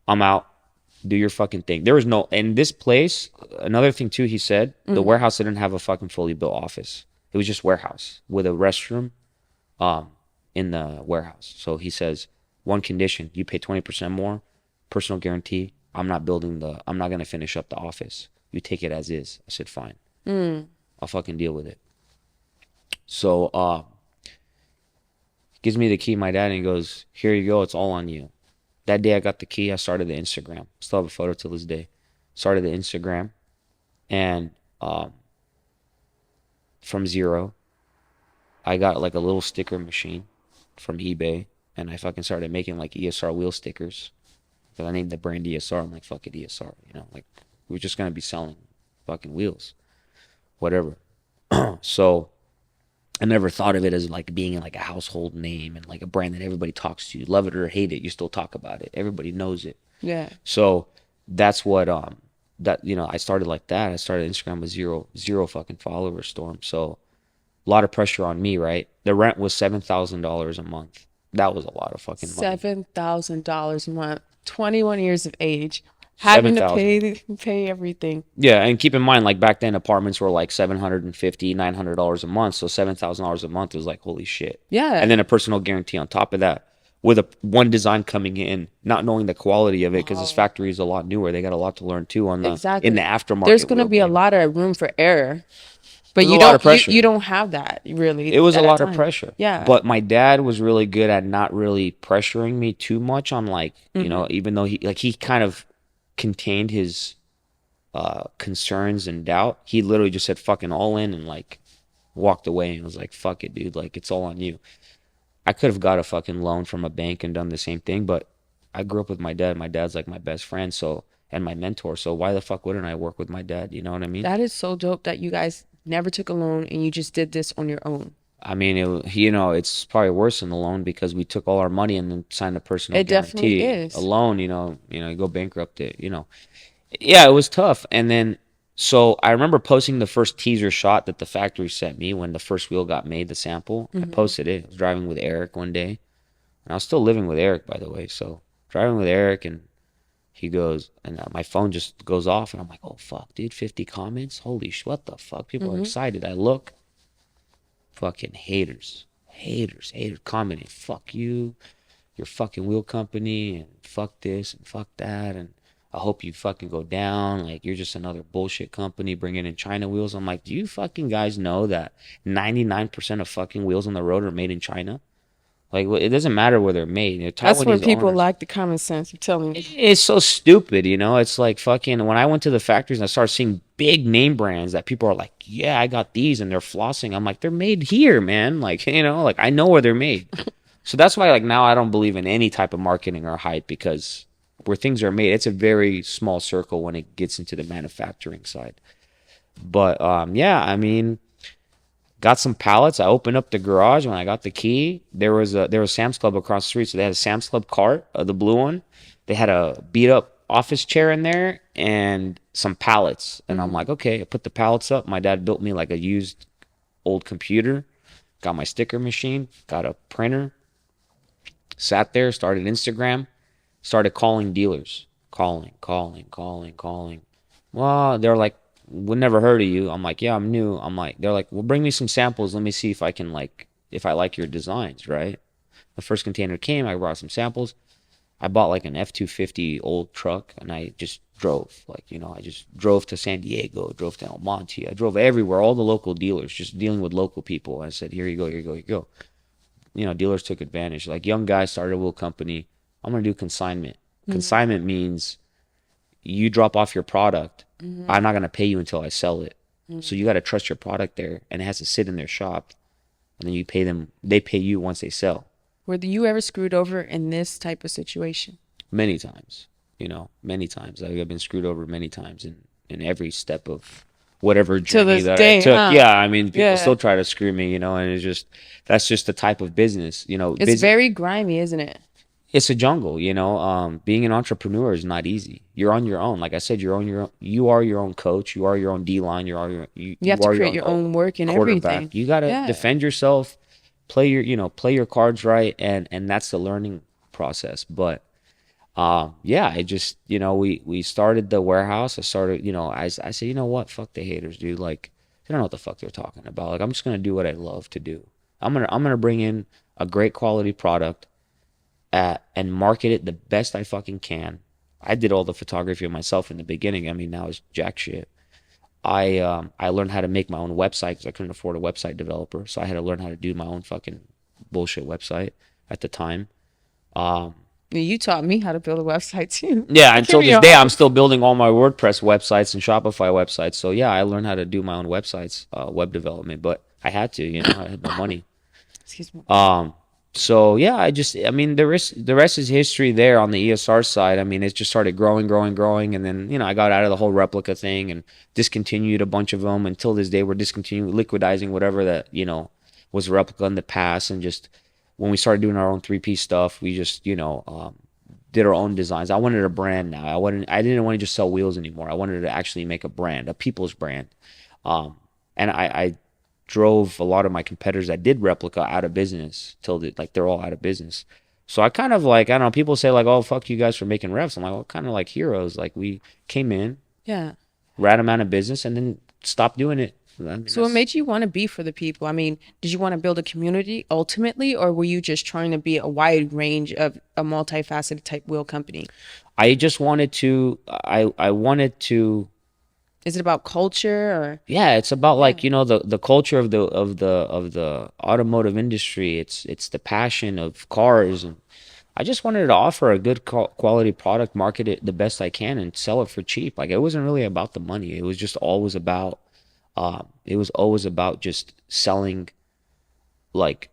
I'm out. Do your fucking thing. There was no, in this place, another thing too, he said, the Hmm. warehouse didn't have a fucking fully built office. It was just warehouse with a restroom um, in the warehouse. So he says, one condition, you pay 20% more, personal guarantee. I'm not going to finish up the office. You take it as is. I said, fine. Mm. I'll fucking deal with it. So, gives me the key, my dad, and he goes, here you go. It's all on you. That day I got the key, I started the Instagram. Still have a photo till this day. Started the Instagram, and from zero, I got like a little sticker machine from eBay, and I fucking started making like ESR wheel stickers. Because I named the brand ESR. I'm like, fuck it, ESR. Like we're just gonna be selling fucking wheels, whatever. So I never thought of it as like being like a household name and like a brand that everybody talks to. Love it or hate it, you still talk about it. Everybody knows it. Yeah. So that's what that I started like that. I started Instagram with zero fucking followers, Storm. So a lot of pressure on me, right? The rent was $7,000 a month. That was a lot of fucking money. $7,000 a month. 21 years of age. Seven Having to thousand. pay everything. Yeah, and keep in mind, like back then, apartments were like $750, $900 a month. So $7,000 a month was like holy shit. And Yeah. then a personal guarantee on top of that, with a one design coming in, not knowing the quality of it because this Oh, factory is a lot newer. They got a lot to learn too on the in the exactly. There's aftermarket gonna wheel be a game. lot of room for error, but There's a you lot don't of you pressure. don't have that really It was a at that lot of time. pressure. Yeah. But my dad was really good at not really pressuring me too much on like, Hmm. even though he kind of contained his concerns and doubt. He literally just said fucking all in and like walked away and was like, fuck it, dude. Like it's all on you. I could have got a fucking loan from a bank and done the same thing, but I grew up with my dad. My dad's like my best friend, so and my mentor. So why the fuck wouldn't I work with my dad? You know what I mean? That is so dope that you guys never took a loan and you just did this on your own. I mean, it's probably worse than the loan because we took all our money and then signed a personal It definitely guarantee. A is. loan, you go bankrupt it. Yeah, it was tough. And then, so I remember posting the first teaser shot that the factory sent me when the first wheel got made, the sample. I Hmm. posted it. I was driving with Eric one day. And I was still living with Eric, by the way. So driving with Eric, and he goes, and my phone just goes off. And I'm like, oh, fuck, dude, 50 comments? Holy sh, what the fuck? People are Hmm. excited. I look, fucking haters. Haters commenting, fuck you, your fucking wheel company, and fuck this and fuck that, and I hope you fucking go down. Like you're just another bullshit company bringing in China wheels. I'm like, do you fucking guys know that 99% of fucking wheels on the road are made in China? Like it doesn't matter where they're made. That's when Taiwanese people owners. lack the common sense. I'm telling you. It's so stupid. It's like fucking when I went to the factories and I started seeing big name brands that people are like, yeah, I got these and they're flossing. I'm like, they're made here, man. Like, like I know where they're made. So that's why like now I don't believe in any type of marketing or hype because where things are made, it's a very small circle when it gets into the manufacturing side. But yeah, I mean, got some pallets. I opened up the garage when I got the key. There was Sam's Club across the street, so they had a Sam's Club cart, the blue one. They had a beat up office chair in there and some pallets. And I'm Hmm. like, okay, I put the pallets up. My dad built me like a used old computer. Got my sticker machine, got a printer, sat there, started Instagram, started calling dealers. Calling. Well, they're like, we never heard of you. I'm like, yeah, I'm new. They're like, well, bring me some samples. Let me see if I can if I like your designs, right? The first container came. I brought some samples. I bought like an F-250 old truck, and I just drove. Like, I just drove to San Diego, drove to El Monte. I drove everywhere, all the local dealers, just dealing with local people. I said, here you go, here you go, here you go. Dealers took advantage. Like, young guys started a wheel company. I'm going to do consignment. Mm-hmm. Consignment means you drop off your product. Mm-hmm. I'm not going to pay you until I sell it. Mm-hmm. So you got to trust your product there, and it has to sit in their shop. And then you pay them, they pay you once they sell. Were you ever screwed over in this type of situation? Many times, many times. I've been screwed over many times in every step of whatever To journey this that I day, took. huh? Yeah, I mean, people Yeah. still try to screw me, and that's just the type of business, It's very grimy, isn't it? it's a jungle, being an entrepreneur is not easy. You're on your own. Like I said, you are your own coach. You are your own D line. You have You to are your create own your own work and everything. quarterback. You got to Yeah. defend yourself, play your cards right. And that's the learning process. But, yeah, I just, we started the warehouse. I started, I said, you know what? Fuck the haters, dude. Like, they don't know what the fuck they're talking about. Like, I'm just going to do what I love to do. I'm going to bring in a great quality product and market it the best I fucking can. I did all the photography myself in the beginning. I mean, now it's jack shit. I learned how to make my own website because I couldn't afford a website developer, so I had to learn how to do my own fucking bullshit website at the time. Um, You taught me how to build a website too. yeah, Give until me this a day, I'm still building all my WordPress websites and Shopify websites. So yeah, I learned how to do my own websites, web development, but I had to, I had no money. excuse me. Um, so yeah, I mean, the rest is history there on the ESR side. I mean, it just started growing, growing, growing. And then, I got out of the whole replica thing and discontinued a bunch of them. Until this day, we're discontinuing, liquidizing whatever that, was replica in the past. And just when we started doing our own 3-piece stuff, we just, did our own designs. I wanted a brand now. I didn't want to just sell wheels anymore. I wanted to actually make a brand, a people's brand. And I drove a lot of my competitors that did replica out of business till they're all out of business. So I kind of like, I don't know, people say like, oh, fuck you guys for making refs. I'm like, well, kind of like heroes. Like, we came in, Yeah. ran them out of business, and then stopped doing it. I mean, So what made you want to be for the people? I mean, did you want to build a community ultimately, or were you just trying to be a wide range of a multifaceted type wheel company? I just wanted to, I wanted to, Is it about culture or? yeah, it's about Yeah. like, the culture of the automotive industry. It's the passion of cars, and I just wanted to offer a good quality product, market it the best I can, and sell it for cheap. Like, it wasn't really about the money. It was always about just selling, like,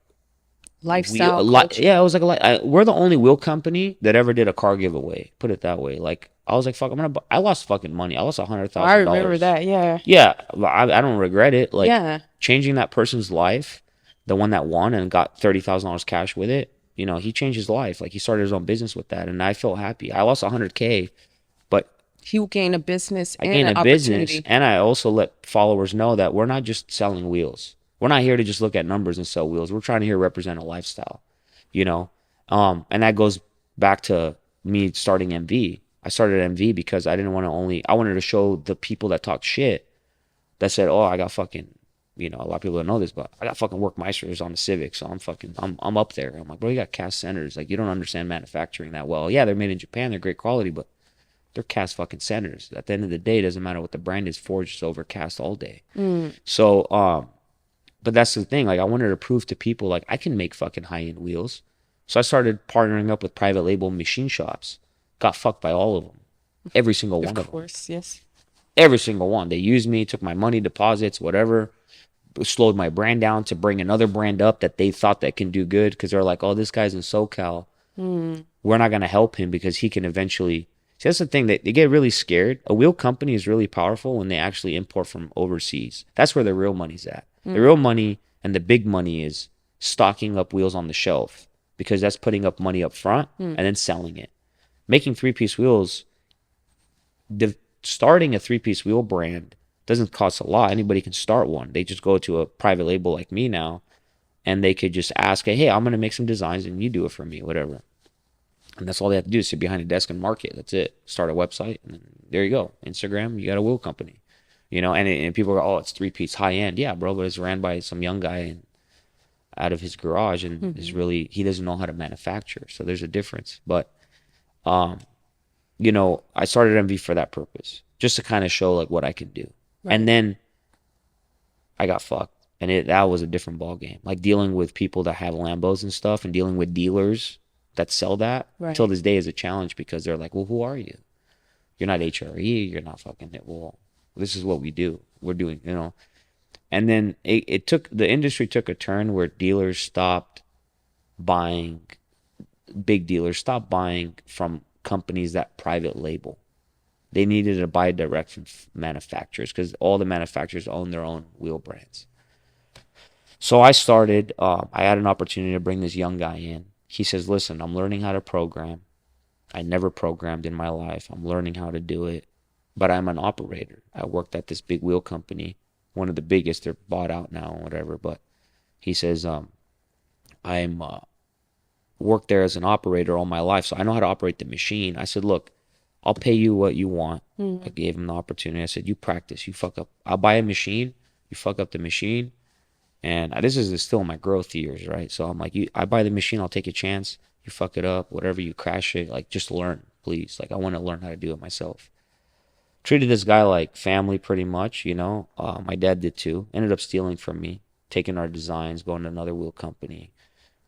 Lifestyle culture? yeah, it was like we're the only wheel company that ever did a car giveaway. Put it that way. Like, I was like, fuck, I lost fucking money. I lost a hundred Oh, I thousand remember dollars. that. Yeah. Yeah, I don't regret it. Like, Yeah. changing that person's life, the one that won and got $30,000 cash with it. He changed his life. Like, he started his own business with that, and I felt happy. I lost 100K, but He gained a business I and gained an a business, opportunity. and I also let followers know that we're not just selling wheels. We're not here to just look at numbers and sell wheels. We're trying to here represent a lifestyle, you know. And that goes back to me starting MV. I started MV because I wanted to show the people that talk shit that said, "Oh, I got fucking," a lot of people don't know this, but I got fucking workmeisters on the Civic, so I'm up there. I'm like, bro, you got cast centers. Like, you don't understand manufacturing that well. Yeah, they're made in Japan. They're great quality, but they're cast fucking centers. At the end of the day, it doesn't matter what the brand is. Forged is over cast all day. So, but that's the thing. Like, I wanted to prove to people, like, I can make fucking high end wheels. So I started partnering up with private label machine shops. Got fucked by all of them. Every single one Of of them. course, yes. Every single one. They used me, took my money, deposits, whatever. Slowed my brand down to bring another brand up that they thought that can do good, because they're like, oh, this guy's in SoCal. We're not going to help him because he can eventually. See, that's the thing. They get really scared. A wheel company is really powerful when they actually import from overseas. That's where the real money's at. The real money and the big money is stocking up wheels on the shelf, because that's putting up money up front and then selling it. Making 3-piece wheels, starting a 3-piece wheel brand doesn't cost a lot. Anybody can start one. They just go to a private label like me now, and they could just ask, hey, I'm going to make some designs and you do it for me, whatever. And that's all they have to do is sit behind a desk and market. That's it. Start a website, and then there you go. Instagram, you got a wheel company. And people go, oh, it's 3-piece high end. Yeah, bro, but it's ran by some young guy. And out of his garage, and is really, he doesn't know how to manufacture. So there's a difference. But um, I started MV for that purpose, just to kind of show like what I can do. And Right. then I got fucked, and that was a different ball game. Like dealing with people that have Lambos and stuff, and dealing with dealers that sell that till Right. this day is a challenge, because they're like, well, who are you? You're not HRE. You're not fucking it. Well, this is what we do. We're doing. And then the industry took a turn where dealers stopped buying, big dealers stopped buying from companies that private label. They needed to buy direct from manufacturers, because all the manufacturers own their own wheel brands. So I had an opportunity to bring this young guy in. He says, listen, I'm learning how to program. I never programmed in my life. I'm learning how to do it, but I'm an operator. I worked at this big wheel company, one of the biggest. They're bought out now or whatever. But he says, I'm worked there as an operator all my life, so I know how to operate the machine. I said, look, I'll pay you what you want. I gave him the opportunity. I said, you practice. You fuck up. I'll buy a machine. You fuck up the machine. And this is still my growth years, right? So I'm like, I buy the machine. I'll take a chance. You fuck it up, whatever, you crash it. Like, just learn, please. Like, I want to learn how to do it myself. Treated this guy like family, pretty much. My dad did too. Ended up stealing from me, taking our designs, going to another wheel company.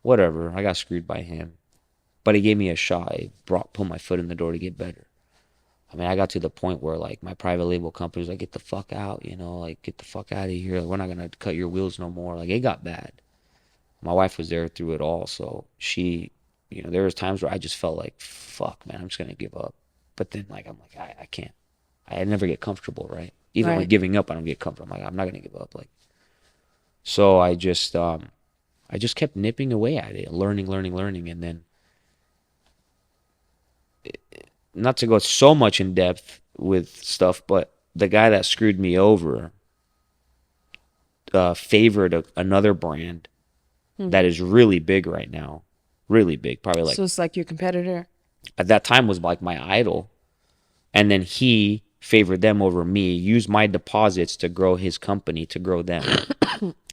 Whatever. I got screwed by him. But he gave me a shot. He put my foot in the door to get better. I mean, I got to the point where like my private label company was like, get the fuck out, like get the fuck out of here. Like, we're not gonna cut your wheels no more. Like, it got bad. My wife was there through it all, so there was times where I just felt like, fuck, man, I'm just gonna give up. But then like I'm like, I can't. I never get comfortable, right? Even when Right. giving up, I don't get comfortable. I'm like, I'm not gonna give up. Like, so I just kept nipping away at it, learning, and then, not to go so much in depth with stuff, but the guy that screwed me over favored another brand that is really big right now, really big, probably like So it's like your competitor. at that time was like my idol, and then he favored them over me, used my deposits to grow his company, to grow them.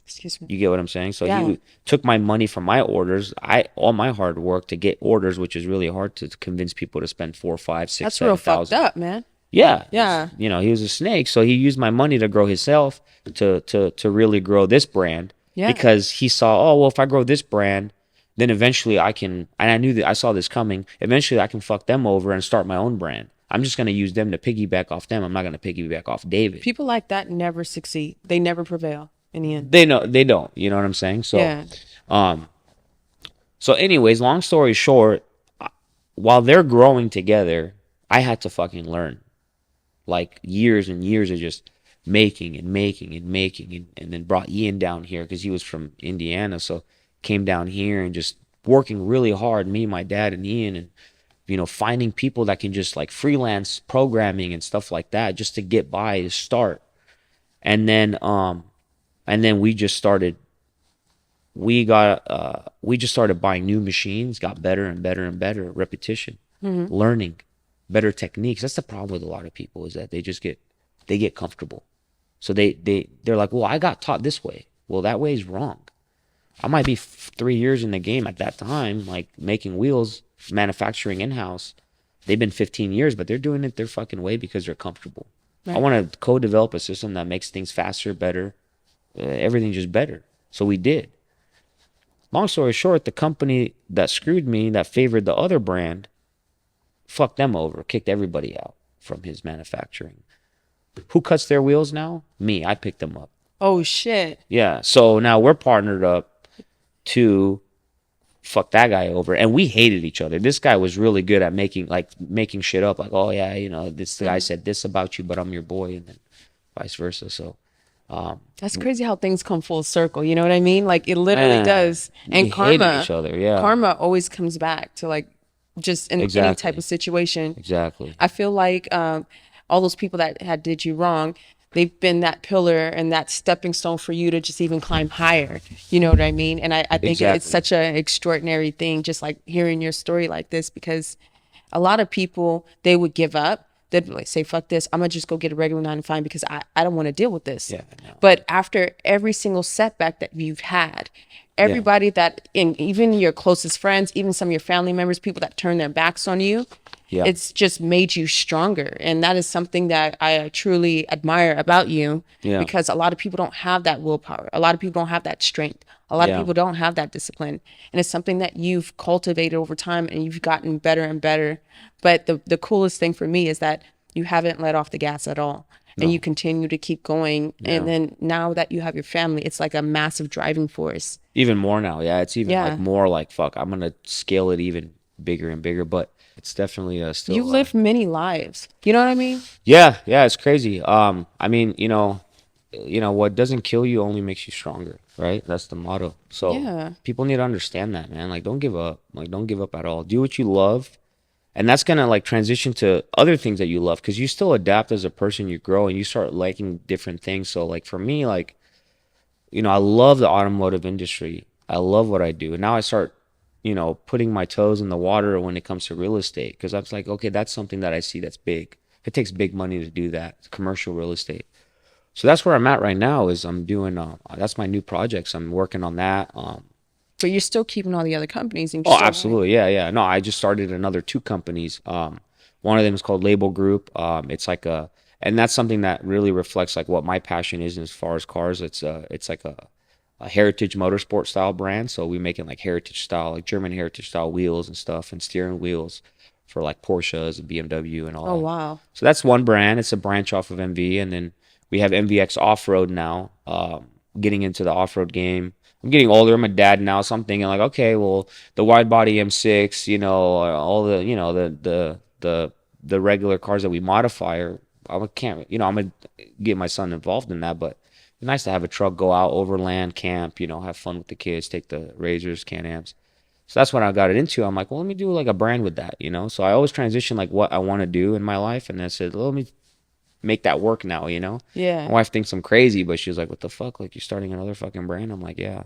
Excuse me. You get what I'm saying? So Yeah. he took my money from my orders, all my hard work to get orders, which is really hard to convince people to spend 4, 5, 6, That's real seven fucked thousand. up, man. Yeah, Yeah. he was a snake, so he used my money to grow himself, to really grow this brand, Yeah. because he saw, oh well, if I grow this brand, then eventually I can, and I knew that, I saw this coming. Eventually, I can fuck them over and start my own brand. I'm just gonna use them to piggyback off them. I'm not gonna piggyback off David. People like that never succeed. They never prevail in the end. They know they don't. You know what I'm saying? So, Yeah. um, so anyways, long story short, while they're growing together, I had to fucking learn, like years and years of just making, and then brought Ian down here because he was from Indiana, so came down here and just working really hard, me, my dad, and Ian, and finding people that can just like freelance programming and stuff like that, just to get by, to start. And then we just started buying new machines, got better and better and better, repetition, learning better techniques. That's the problem with a lot of people, is that they get comfortable. So they're like, well, I got taught this way. Well, that way is wrong. I might be 3 years in the game at that time, like making wheels, manufacturing in-house. They've been 15 years, but they're doing it their fucking way because they're comfortable. I Right. want to co-develop a system that makes things faster, better, everything just better. So we did. Long story short, the company that screwed me, that favored the other brand, fucked them over, kicked everybody out from his manufacturing. Who cuts their wheels now? Me. I picked them up. Oh shit. Yeah. So now we're partnered up to fuck that guy over, and we hated each other. This guy was really good at making shit up, like, oh yeah, this guy said this about you, but I'm your boy, and then vice versa. So That's crazy how things come full circle. You know what I mean? Like it literally man, does. we And hated each other. Yeah. karma always comes back to like just in any type Exactly. of situation. Exactly. I feel like all those people that had did you wrong, they've been that pillar and that stepping stone for you to just even climb higher. You know what I mean? And I think it's Exactly. such an extraordinary thing, just like hearing your story like this, because a lot of people, they would give up. They'd like say, fuck this, I'm gonna just go get a regular 9 to 5 because I don't want to deal with this. Yeah. No. But after every single setback that you've had, Yeah. everybody that, in even your closest friends, even some of your family members, people that turn their backs on you, Yeah. it's just made you stronger. And that is something that I truly admire about you, Yeah. because a lot of people don't have that willpower. A lot of people don't have that strength. A lot of Yeah. people don't have that discipline. And it's something that you've cultivated over time and you've gotten better and better. But the coolest thing for me is that you haven't let off the gas at all. And you No. continue to keep going. And Yeah. then now that you have your family, it's like a massive driving force. Even more now. Yeah. It's even like Yeah. more like, fuck, I'm gonna scale it even bigger and bigger. But it's definitely You've still lived many lives. You know what I mean? yeah, yeah, it's crazy. I mean, what doesn't kill you only makes you stronger, right? That's the motto. So Yeah. people need to understand that, man. Like, don't give up. Like, don't give up at all. Do what you love, and that's gonna like transition to other things that you love, because you still adapt as a person. You grow and you start liking different things. So, like for me, like I love the automotive industry. I love what I do, and now I start, putting my toes in the water when it comes to real estate, because I'm like, okay, that's something that I see that's big. It takes big money to do that, commercial real estate. So that's where I'm at right now. Is I'm doing that's my new projects. I'm working on that. But you're still keeping all the other companies and you're Oh, still going. absolutely, yeah, yeah. No, I just started another two companies. One of them is called Label Group. It's like and that's something that really reflects like what my passion is as far as cars. It's like a heritage motorsport style brand. So we make it like heritage style, like German heritage style wheels and stuff, and steering wheels for like Porsches and BMW and all Oh, that. wow. So that's one brand. It's a branch off of MV, and then we have MVX Off Road now. Getting into the off road game. I'm getting older. I'm a dad now, so I'm thinking like, okay, well, the wide body M6, all the, the regular cars that we modify, or I can't, I'm gonna get my son involved in that, but it's nice to have a truck, go out overland, camp, have fun with the kids, take the Razors, Can-Ams. So that's when I got it into. I'm like, well, let me do like a brand with that. So I always transition like what I want to do in my life, and I said, well, let me make that work now. Yeah. My wife thinks I'm crazy, but she's like, what the fuck? Like, you're starting another fucking brand? I'm like, yeah.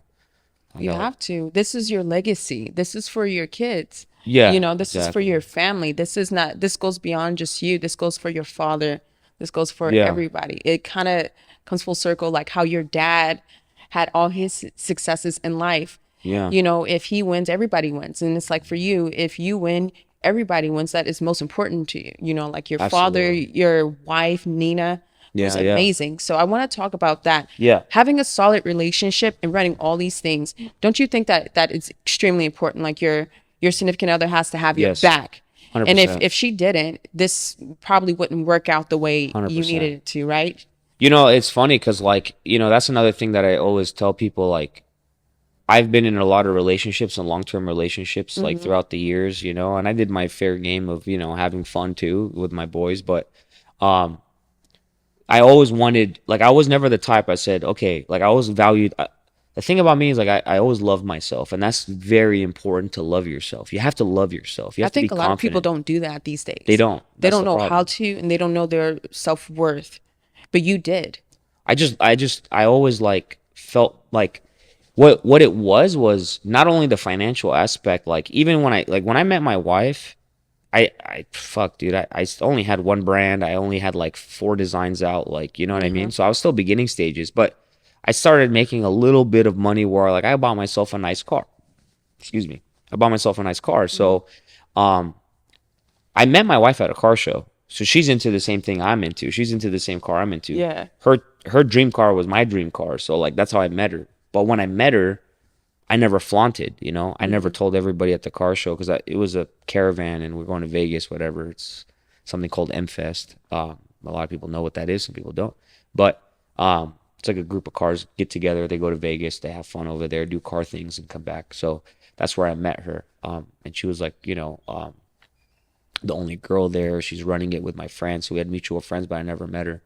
I You got, have to. This is your legacy. This is for your kids. yeah, This is for exactly. your family. This is not, this goes beyond just you. This goes for your father. This goes for Yeah, everybody. It kind of comes full circle, like how your dad had all his successes in life. yeah, If he wins, everybody wins. And it's like for you, if you win, everybody wins. That is most important to you. Like your father, absolutely. your wife, Nina, was Yeah, yeah, amazing. So I want to talk about that. yeah, Having a solid relationship and running all these things, don't you think that that is extremely important? Like your significant other has to have your yes, back. And if 100%, if she didn't, this probably wouldn't work out the way you needed 100%. it to, right? It's funny because, like, that's another thing that I always tell people. Like, I've been in a lot of relationships and long-term relationships, like, Hmm. throughout the years, and I did my fair game of, having fun too with my boys. But, um, I always wanted, like, I was never the type. I said, okay, like, I always valued. The thing about me is, like, I always loved myself, and that's very important to love yourself. You have to love yourself. You I have to be think a lot of people confident. don't do that these They days. don't. They That's don't the know how problem. to, and they don't know their self-worth. But you did. I always like felt like what it was not only the financial aspect. Like even when I met my wife, I fuck, dude. I only had one brand. I only had like four designs out. Like, you know what I mean? Hmm. So I was still beginning stages, but I started making a little bit of money where like I bought myself a nice car. Excuse me. I bought myself a nice car. Hmm. So, um, I met my wife at a car show. So she's into the same thing I'm into. She's into the same car I'm into. Yeah. Her dream car was my dream car. So like that's how I met her. But when I met her, I never flaunted. I never Hmm. told everybody at the car show because it was a caravan and we're going to Vegas, whatever. It's something called M Fest. A lot of people know what that is. Some people don't. But it's like a group of cars get together. They go to Vegas. They have fun over there, do car things, and come back. So that's where I met her. And she was like, the only girl there. She's running it with my friends. So we had mutual friends, but I never met her.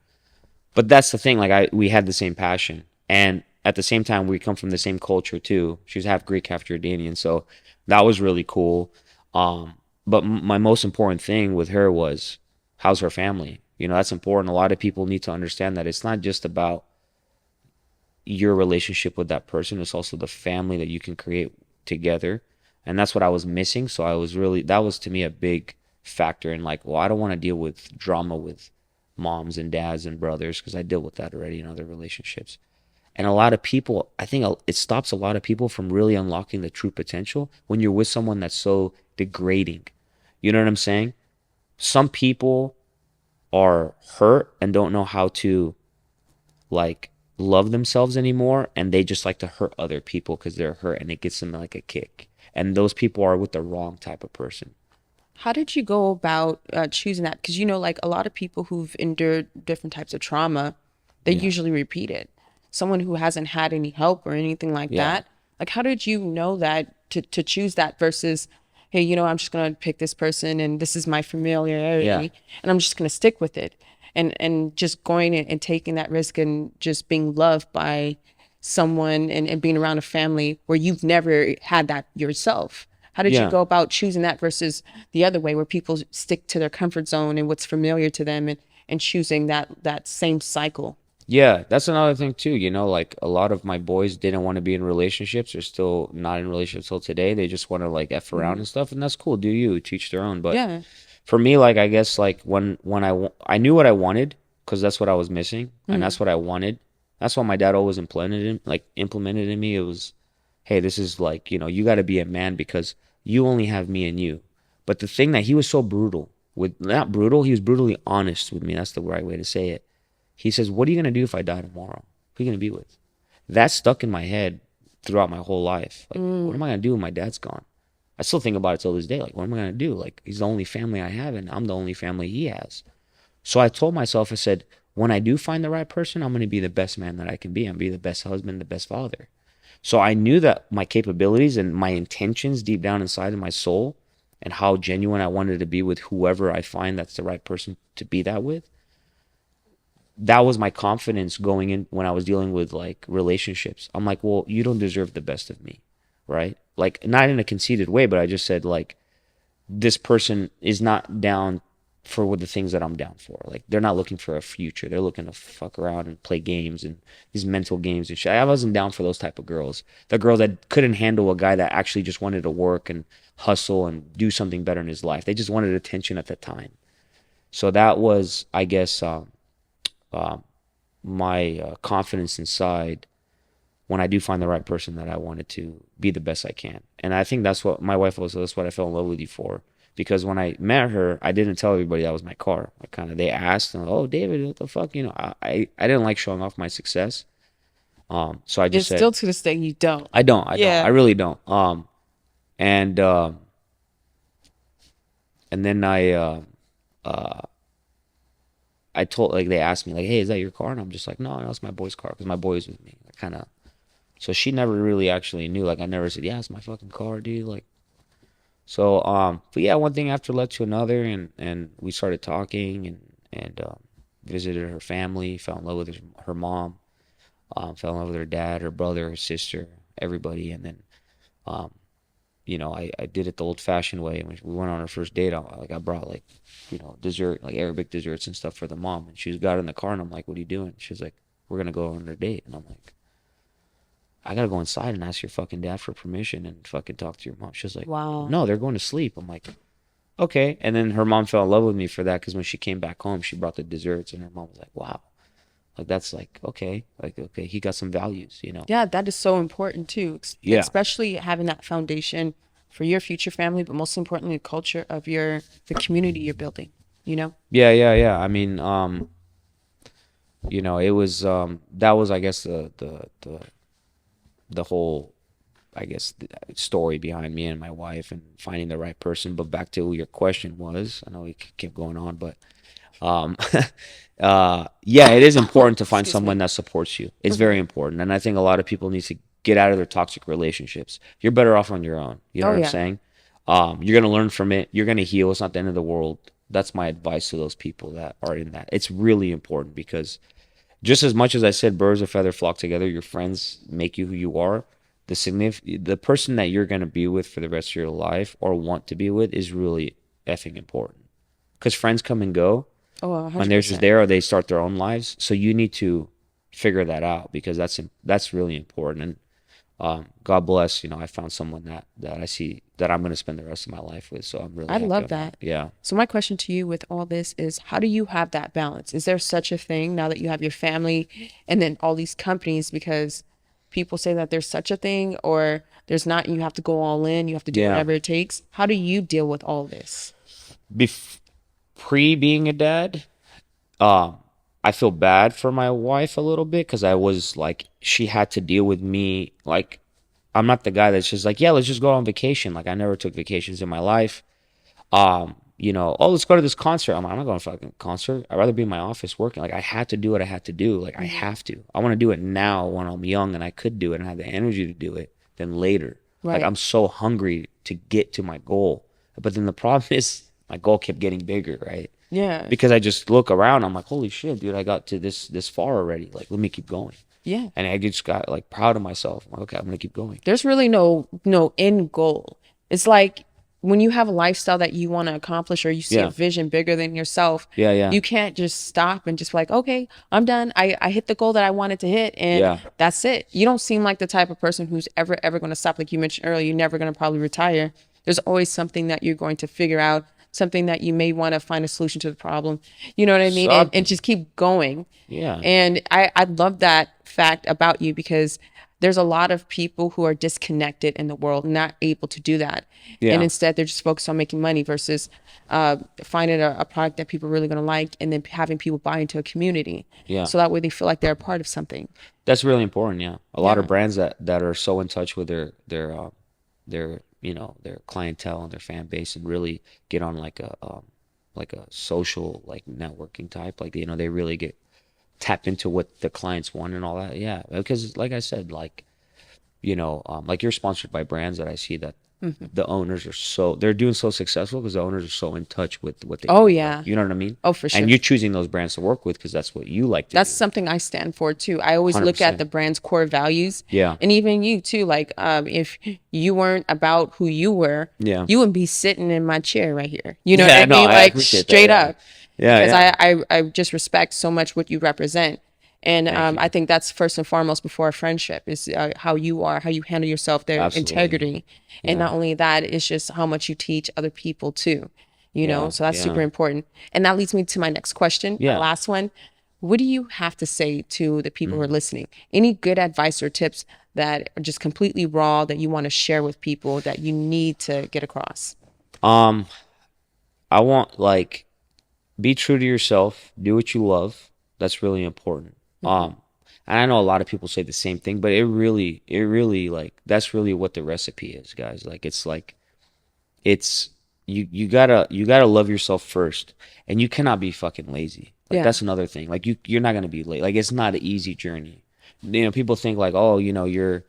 But that's the thing. Like we had the same passion, and at the same time, we come from the same culture too. She's half Greek, half Jordanian, so that was really cool. But my most important thing with her was how's her family. That's important. A lot of people need to understand that it's not just about your relationship with that person. It's also the family that you can create together. And that's what I was missing. So that was to me a big factor in like, well, I don't want to deal with drama with moms and dads and brothers because I deal with that already in other relationships. And a lot of people, I think it stops a lot of people from really unlocking the true potential when you're with someone that's so degrading. You know what I'm saying? Some people are hurt and don't know how to like love themselves anymore, and they just like to hurt other people because they're hurt and it gets them like a kick. And those people are with the wrong type of person. How did you go about choosing that? Because, like a lot of people who've endured different types of trauma, they Yeah. usually repeat it. Someone who hasn't had any help or anything like Yeah. that, like how did you know that to choose that versus, hey, I'm just gonna pick this person and this is my Yeah. familiarity and I'm just gonna stick with it, and just going and taking that risk and just being loved by someone and being around a family where you've never had that yourself. How did you Yeah. go about choosing that versus the other way where people stick to their comfort zone and what's familiar to them, and choosing that same cycle? Yeah, that's another thing too. Like a lot of my boys didn't want to be in relationships. They're still not in relationships till today. They just want to like F around Hmm. and stuff, and that's cool. Do you teach their own? But Yeah. for me, like I guess like when I knew what I wanted because that's what I was missing, and Hmm. that's what I wanted. That's what my dad always implemented in me. It was, hey, this is like you got to be a man because you only have me and you. But the thing that he was so brutal with, not brutal, he was brutally honest with me. That's the right way to say it. He says, "What are you gonna do if I die tomorrow? Who are you gonna be with?" That stuck in my head throughout my whole life. Like, what am I gonna do when my dad's gone? I still think about it till this day. Like, what am I gonna do? Like, he's the only family I have, and I'm the only family he has. So I told myself, I said, when I do find the right person, I'm gonna be the best man that I can be. I'm gonna be the best husband, the best father. So I knew that my capabilities and my intentions deep down inside of my soul, and how genuine I wanted to be with whoever I find that's the right person to be that with, that was my confidence going in when I was dealing with like relationships. I'm like, well, you don't deserve the best of me, right? Like, not in a conceited way, but I just said, like, this person is not down for what the things that I'm down for. Like, they're not looking for a future. They're looking to fuck around and play games and these mental games and shit. I wasn't down for those type of girls. The girls that couldn't handle a guy that actually just wanted to work and hustle and do something better in his life. They just wanted attention at the time. So that was, I guess, um, my confidence inside when I do find the right person, that I wanted to be the best I can. And I think that's what my wife was. That's what I fell in love with you for. Because when I met her, I didn't tell everybody that was my car. I kind of, they asked, and oh, David, what the fuck? I didn't like showing off my success. So I And just said, still to this day, you don't. I Yeah. really don't. And and then uh, I told, like, they asked me like, hey, is that your car? And I'm just like, no, that's my boy's car because my boy's with me. I kind of, so she never really actually knew. Like, I never said, yeah, it's my fucking car, dude. Like, so but yeah, one thing after led to another, and we started talking, and visited her family, fell in love with her mom, fell in love with her dad, her brother, her sister, everybody, and then um I did it the old fashioned way. When we went on our first date, I brought like, dessert, like Arabic desserts and stuff for the mom. And she got in the car and I'm like, what are you doing? She's like, we're going to go on our date. And I'm like, I got to go inside and ask your fucking dad for permission and fucking talk to your mom. She's like, Wow. no, they're going to sleep. I'm like, okay. And then her mom fell in love with me for that because when she came back home, she brought the desserts and her mom was like, wow. Like, that's like, okay. Like, okay, he got some values. Yeah, that is so important too, Yeah. especially having that foundation for your future family, but most importantly, the culture of the community you're building. You know. Yeah, yeah, yeah. I mean, it was that was, I guess, the whole, I guess, the story behind me and my wife and finding the right person. But back to your question was, I know we kept going on, but um, yeah, it is important to find Excuse someone me. that supports you. It's Hmm. very important, and I think a lot of people need to get out of their toxic relationships. You're better off on your own. You know Oh what I'm yeah. saying? You're gonna learn from it. You're gonna heal. It's not the end of the world. That's my advice to those people that are in that. It's really important because just as much as I said, birds of feather flock together. Your friends make you who you are. The person that you're gonna be with for the rest of your life or want to be with is really effing important. Because friends come and go, Oh, when they're just 100%. there or they start their own lives. So you need to figure that out because that's really important. God bless, I found someone that I see that I'm going to spend the rest of my life with. So I'm really I happy love on that. that. Yeah. So my question to you with all this is, how do you have that balance? Is there such a thing now that you have your family and then all these companies? Because people say that there's such a thing, or there's not, and you have to go all in, you have to do Yeah. whatever it takes. How do you deal with all this? Bef Pre being a dad, um, I feel bad for my wife a little bit because I was like, she had to deal with me. Like, I'm not the guy that's just like, yeah, let's just go on vacation. Like, I never took vacations in my life. Oh, let's go to this concert. I'm not going to fucking concert. I'd rather be in my office working. Like, I had to do what I had to do. Like, I Hmm. have to. I want to do it now when I'm young and I could do it and have the energy to do it than later. Like, Right. I'm so hungry to get to my goal. But then the problem is my goal kept getting bigger, right? Yeah. Because I just look around, I'm like, holy shit, dude, I got to this far already. Like, let me keep going. Yeah. And I just got like proud of myself. I'm like, okay, I'm gonna keep going. There's really no end goal. It's like when you have a lifestyle that you want to accomplish, or you see a Yeah, vision bigger than yourself, yeah, yeah, you can't just stop and just be like, okay, I'm done. I hit the goal that I wanted to hit, and yeah. that's it. You don't seem like the type of person who's ever going to stop. Like you mentioned earlier, you're never going to probably retire. There's always something that you're going to figure out, something that you may want to find a solution to the problem. You know what I mean? And Something. just keep going. Yeah, And I love that fact about you, because there's a lot of people who are disconnected in the world, not able to do that. And yeah, instead, they're just focused on making money versus finding a product that people are really going to like, and then having people buy into a community. yeah. So that way they feel like they're a part of something. That's really important. Yeah, a lot of Yeah. brands that are so in touch with their clientele and their fan base and really get on like a social like networking type. Like they really get tap into what the clients want and all that. Yeah, because like I said, like you're sponsored by brands that I see that Hmm. the owners are they're doing so successful because the owners are so in touch with what they Oh, do well. yeah. You know what I mean? Oh, for And sure. you're choosing those brands to work with because that's what you like to That's do. something I stand for too. I always look at 100%. the brand's core values, Yeah. and even you too. Like, if you weren't about who you were, Yeah. you wouldn't be sitting in my chair right here. You know what Yeah, I no, mean? I Like, appreciate that. straight Yeah. up, Yeah, because yeah. I just respect so much what you represent. And Thank I you. think that's first and foremost before a friendship is how you are, how you handle yourself, their Absolutely. integrity. And Yeah. not only that, it's just how much you teach other people too, you know? Yeah. So that's super Yeah. important. And that leads me to my next question, my Yeah. last one. What do you have to say to the people who are Mhm. listening? Any good advice or tips that are just completely raw that you want to share with people that you need to get across? Um, I want like be true to yourself, do what you love. That's really important. Hmm. And I know a lot of people say the same thing, but it really like that's really what the recipe is, guys. Like it's you gotta love yourself first, and you cannot be fucking lazy. Like Yeah. that's another thing. Like you're not gonna be late. Like it's not an easy journey. People think like, oh, you're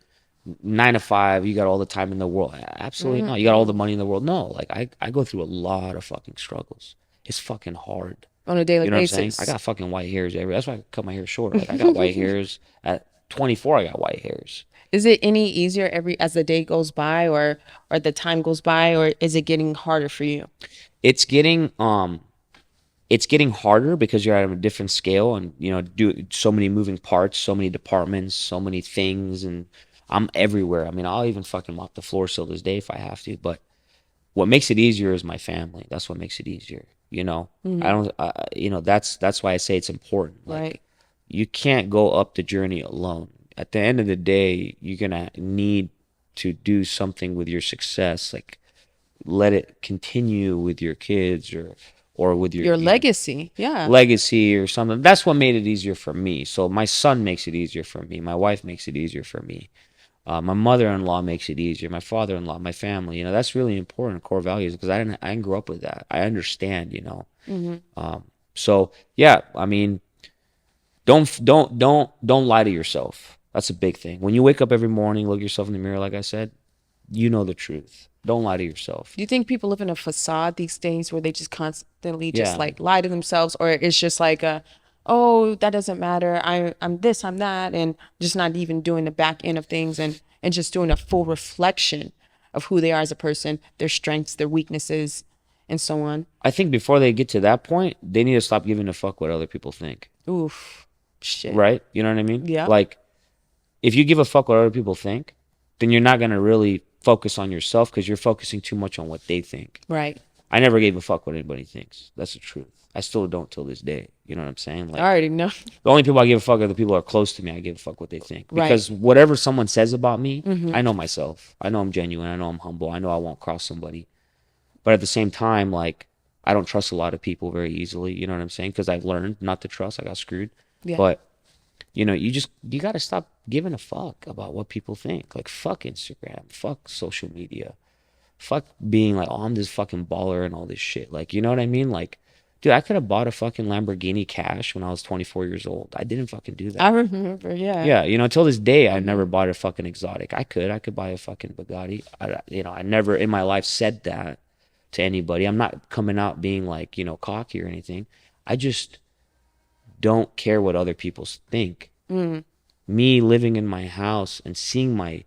9 to 5, you got all the time in the world. Absolutely not. You got all the Mm-mm. money in the world. No, like I go through a lot of fucking struggles. It's fucking hard. On a daily You know what I'm saying? I basis. got fucking white hairs every. That's why I cut my hair short. Like I got white hairs at 24. I got white hairs. Is it any easier every as the day goes by, or the time goes by, or is it getting harder for you? It's getting it's getting harder because you're at a different scale and do so many moving parts, so many departments, so many things, and I'm everywhere. I mean, I'll even fucking mop the floor still this day if I have to. But what makes it easier is my family. That's what makes it easier. I Hmm. don't. That's why I say it's important. Like Right. you can't go up the journey alone. At the end of the day, you're gonna need to do something with your success. Like let it continue with your kids or with your Your legacy. Yeah. legacy or something. That's what made it easier for me. So my son makes it easier for me. My wife makes it easier for me. My mother-in-law makes it easier. My father-in-law, my family. That's really important. Core values because I didn't grow up with that. I understand. Hmm. So yeah, I mean, don't lie to yourself. That's a big thing. When you wake up every morning, look yourself in the mirror. Like I said, you know the truth. Don't lie to yourself. Do you think people live in a facade these days where they just constantly just Yeah, like lie to themselves, or it's just like oh, that doesn't matter. I'm this, I'm that, and just not even doing the back end of things, and just doing a full reflection of who they are as a person, their strengths, their weaknesses, and so on. I think before they get to that point, they need to stop giving a fuck what other people think. Oof, shit. Right? You know what I mean? Yeah. Like, if you give a fuck what other people think, then you're not gonna really focus on yourself because you're focusing too much on what they think. Right. I never gave a fuck what anybody thinks. That's the truth. I still don't till this day. You know what I'm saying? I Like, already know. the only people I give a fuck are the people that are close to me. I give a fuck what they think. Right. Because whatever someone says about me, Mm-hmm. I know myself. I know I'm genuine. I know I'm humble. I know I won't cross somebody. But at the same time, like, I don't trust a lot of people very easily. You know what I'm saying? Because I've learned not to trust. I got screwed. Yeah. But, you got to stop giving a fuck about what people think. Like, fuck Instagram. Fuck social media. Fuck being like, oh, I'm this fucking baller and all this shit. Like, you know what I mean? Like, dude, I could have bought a fucking Lamborghini cash when I was 24 years old. I didn't fucking do I that. remember. Yeah. Yeah, until this day, I Mm-hmm. never bought a fucking exotic. I could buy a fucking Bugatti. I never in my life said that to anybody. I'm not coming out being like, cocky or anything. I just don't care what other people think. Mm. Me living in my house and seeing my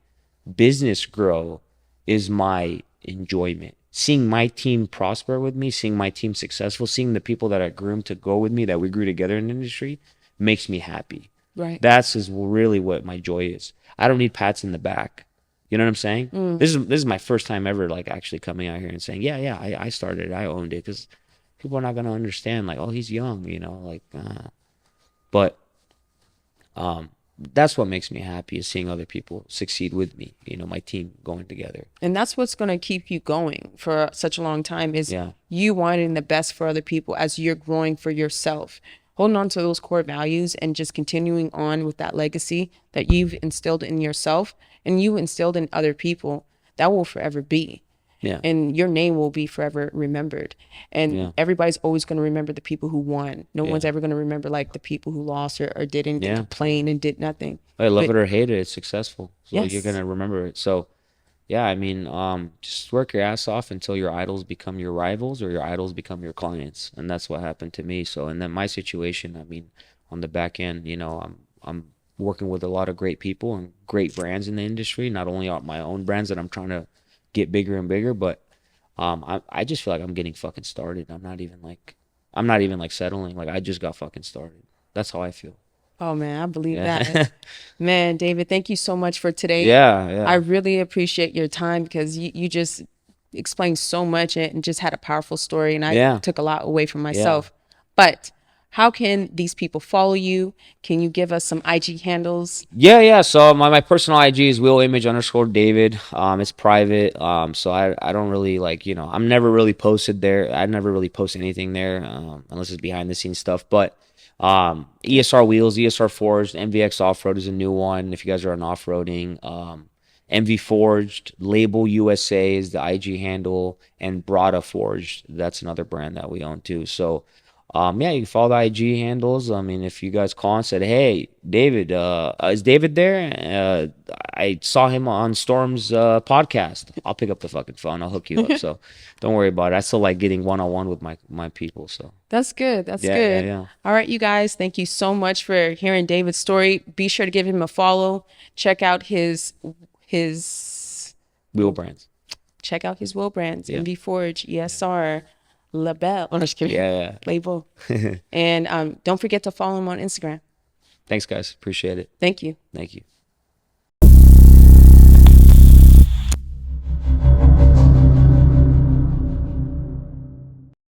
business grow is my enjoyment. Seeing my team prosper with me, seeing my team successful, seeing the people that I groomed to go with me, that we grew together in the industry, makes me happy. Right. That's is really what my joy is. I don't need pats in the back. You know what I'm saying? Mm. This is my first time ever like actually coming out here and saying, yeah, I started it, I owned it, because people are not gonna understand like, oh, he's young, like. But that's what makes me happy, is seeing other people succeed with me. My team going together. And that's what's going to keep you going for such a long time, is Yeah. you wanting the best for other people as you're growing for yourself. Holding on to those core values and just continuing on with that legacy that you've instilled in yourself and you instilled in other people, that will forever be. Yeah. And your name will be forever remembered. And Yeah. everybody's always going to remember the people who won. No one's Yeah. ever going to remember like the people who lost or didn't Yeah. complain and did nothing. I love But it or hate it, it's successful. So you're yes. gonna remember it. So yeah, I mean, just work your ass off until your idols become your rivals or your idols become your clients, and that's what happened to me. So, and then my situation, I mean, on the back end, I'm working with a lot of great people and great brands in the industry. Not only are my own brands that I'm trying to get bigger and bigger, but I just feel like I'm getting fucking started. I'm not even like settling. Like, I just got fucking started. That's how I feel. Oh man, I believe that. Yeah. Man, David, thank you so much for today. Yeah, I yeah. really appreciate your time because you just explained so much and just had a powerful story, and I Yeah. took a lot away from Yeah. myself. But how can these people follow you? Can you give us some IG handles? Yeah, yeah. So my personal IG is willimage_David. It's private. So I don't really like, I'm never really posted there. I never really post anything there, unless it's behind the scenes stuff. But ESR wheels, ESR Forged, MVX Off Road is a new one. If you guys are on off roading, MV Forged, Label USA is the IG handle, and Brada Forged. That's another brand that we own too. So yeah, you can follow the IG handles. I mean, if you guys call and said, "Hey, David, is David there? I saw him on Storm's podcast." I'll pick up the fucking phone. I'll hook you up. So don't worry about it. I still like getting one-on-one with my people. So That's good. That's yeah, yeah, good. yeah. All right, you guys, thank you so much for hearing David's story. Be sure to give him a follow. His Wheel brands. check out his will brands, Yeah, MV Forge, ESR, Label. Oh, no, just kidding. yeah, Label. yeah. And don't forget to follow him on Instagram. Thanks, guys. Appreciate it. Thank you. Thank you.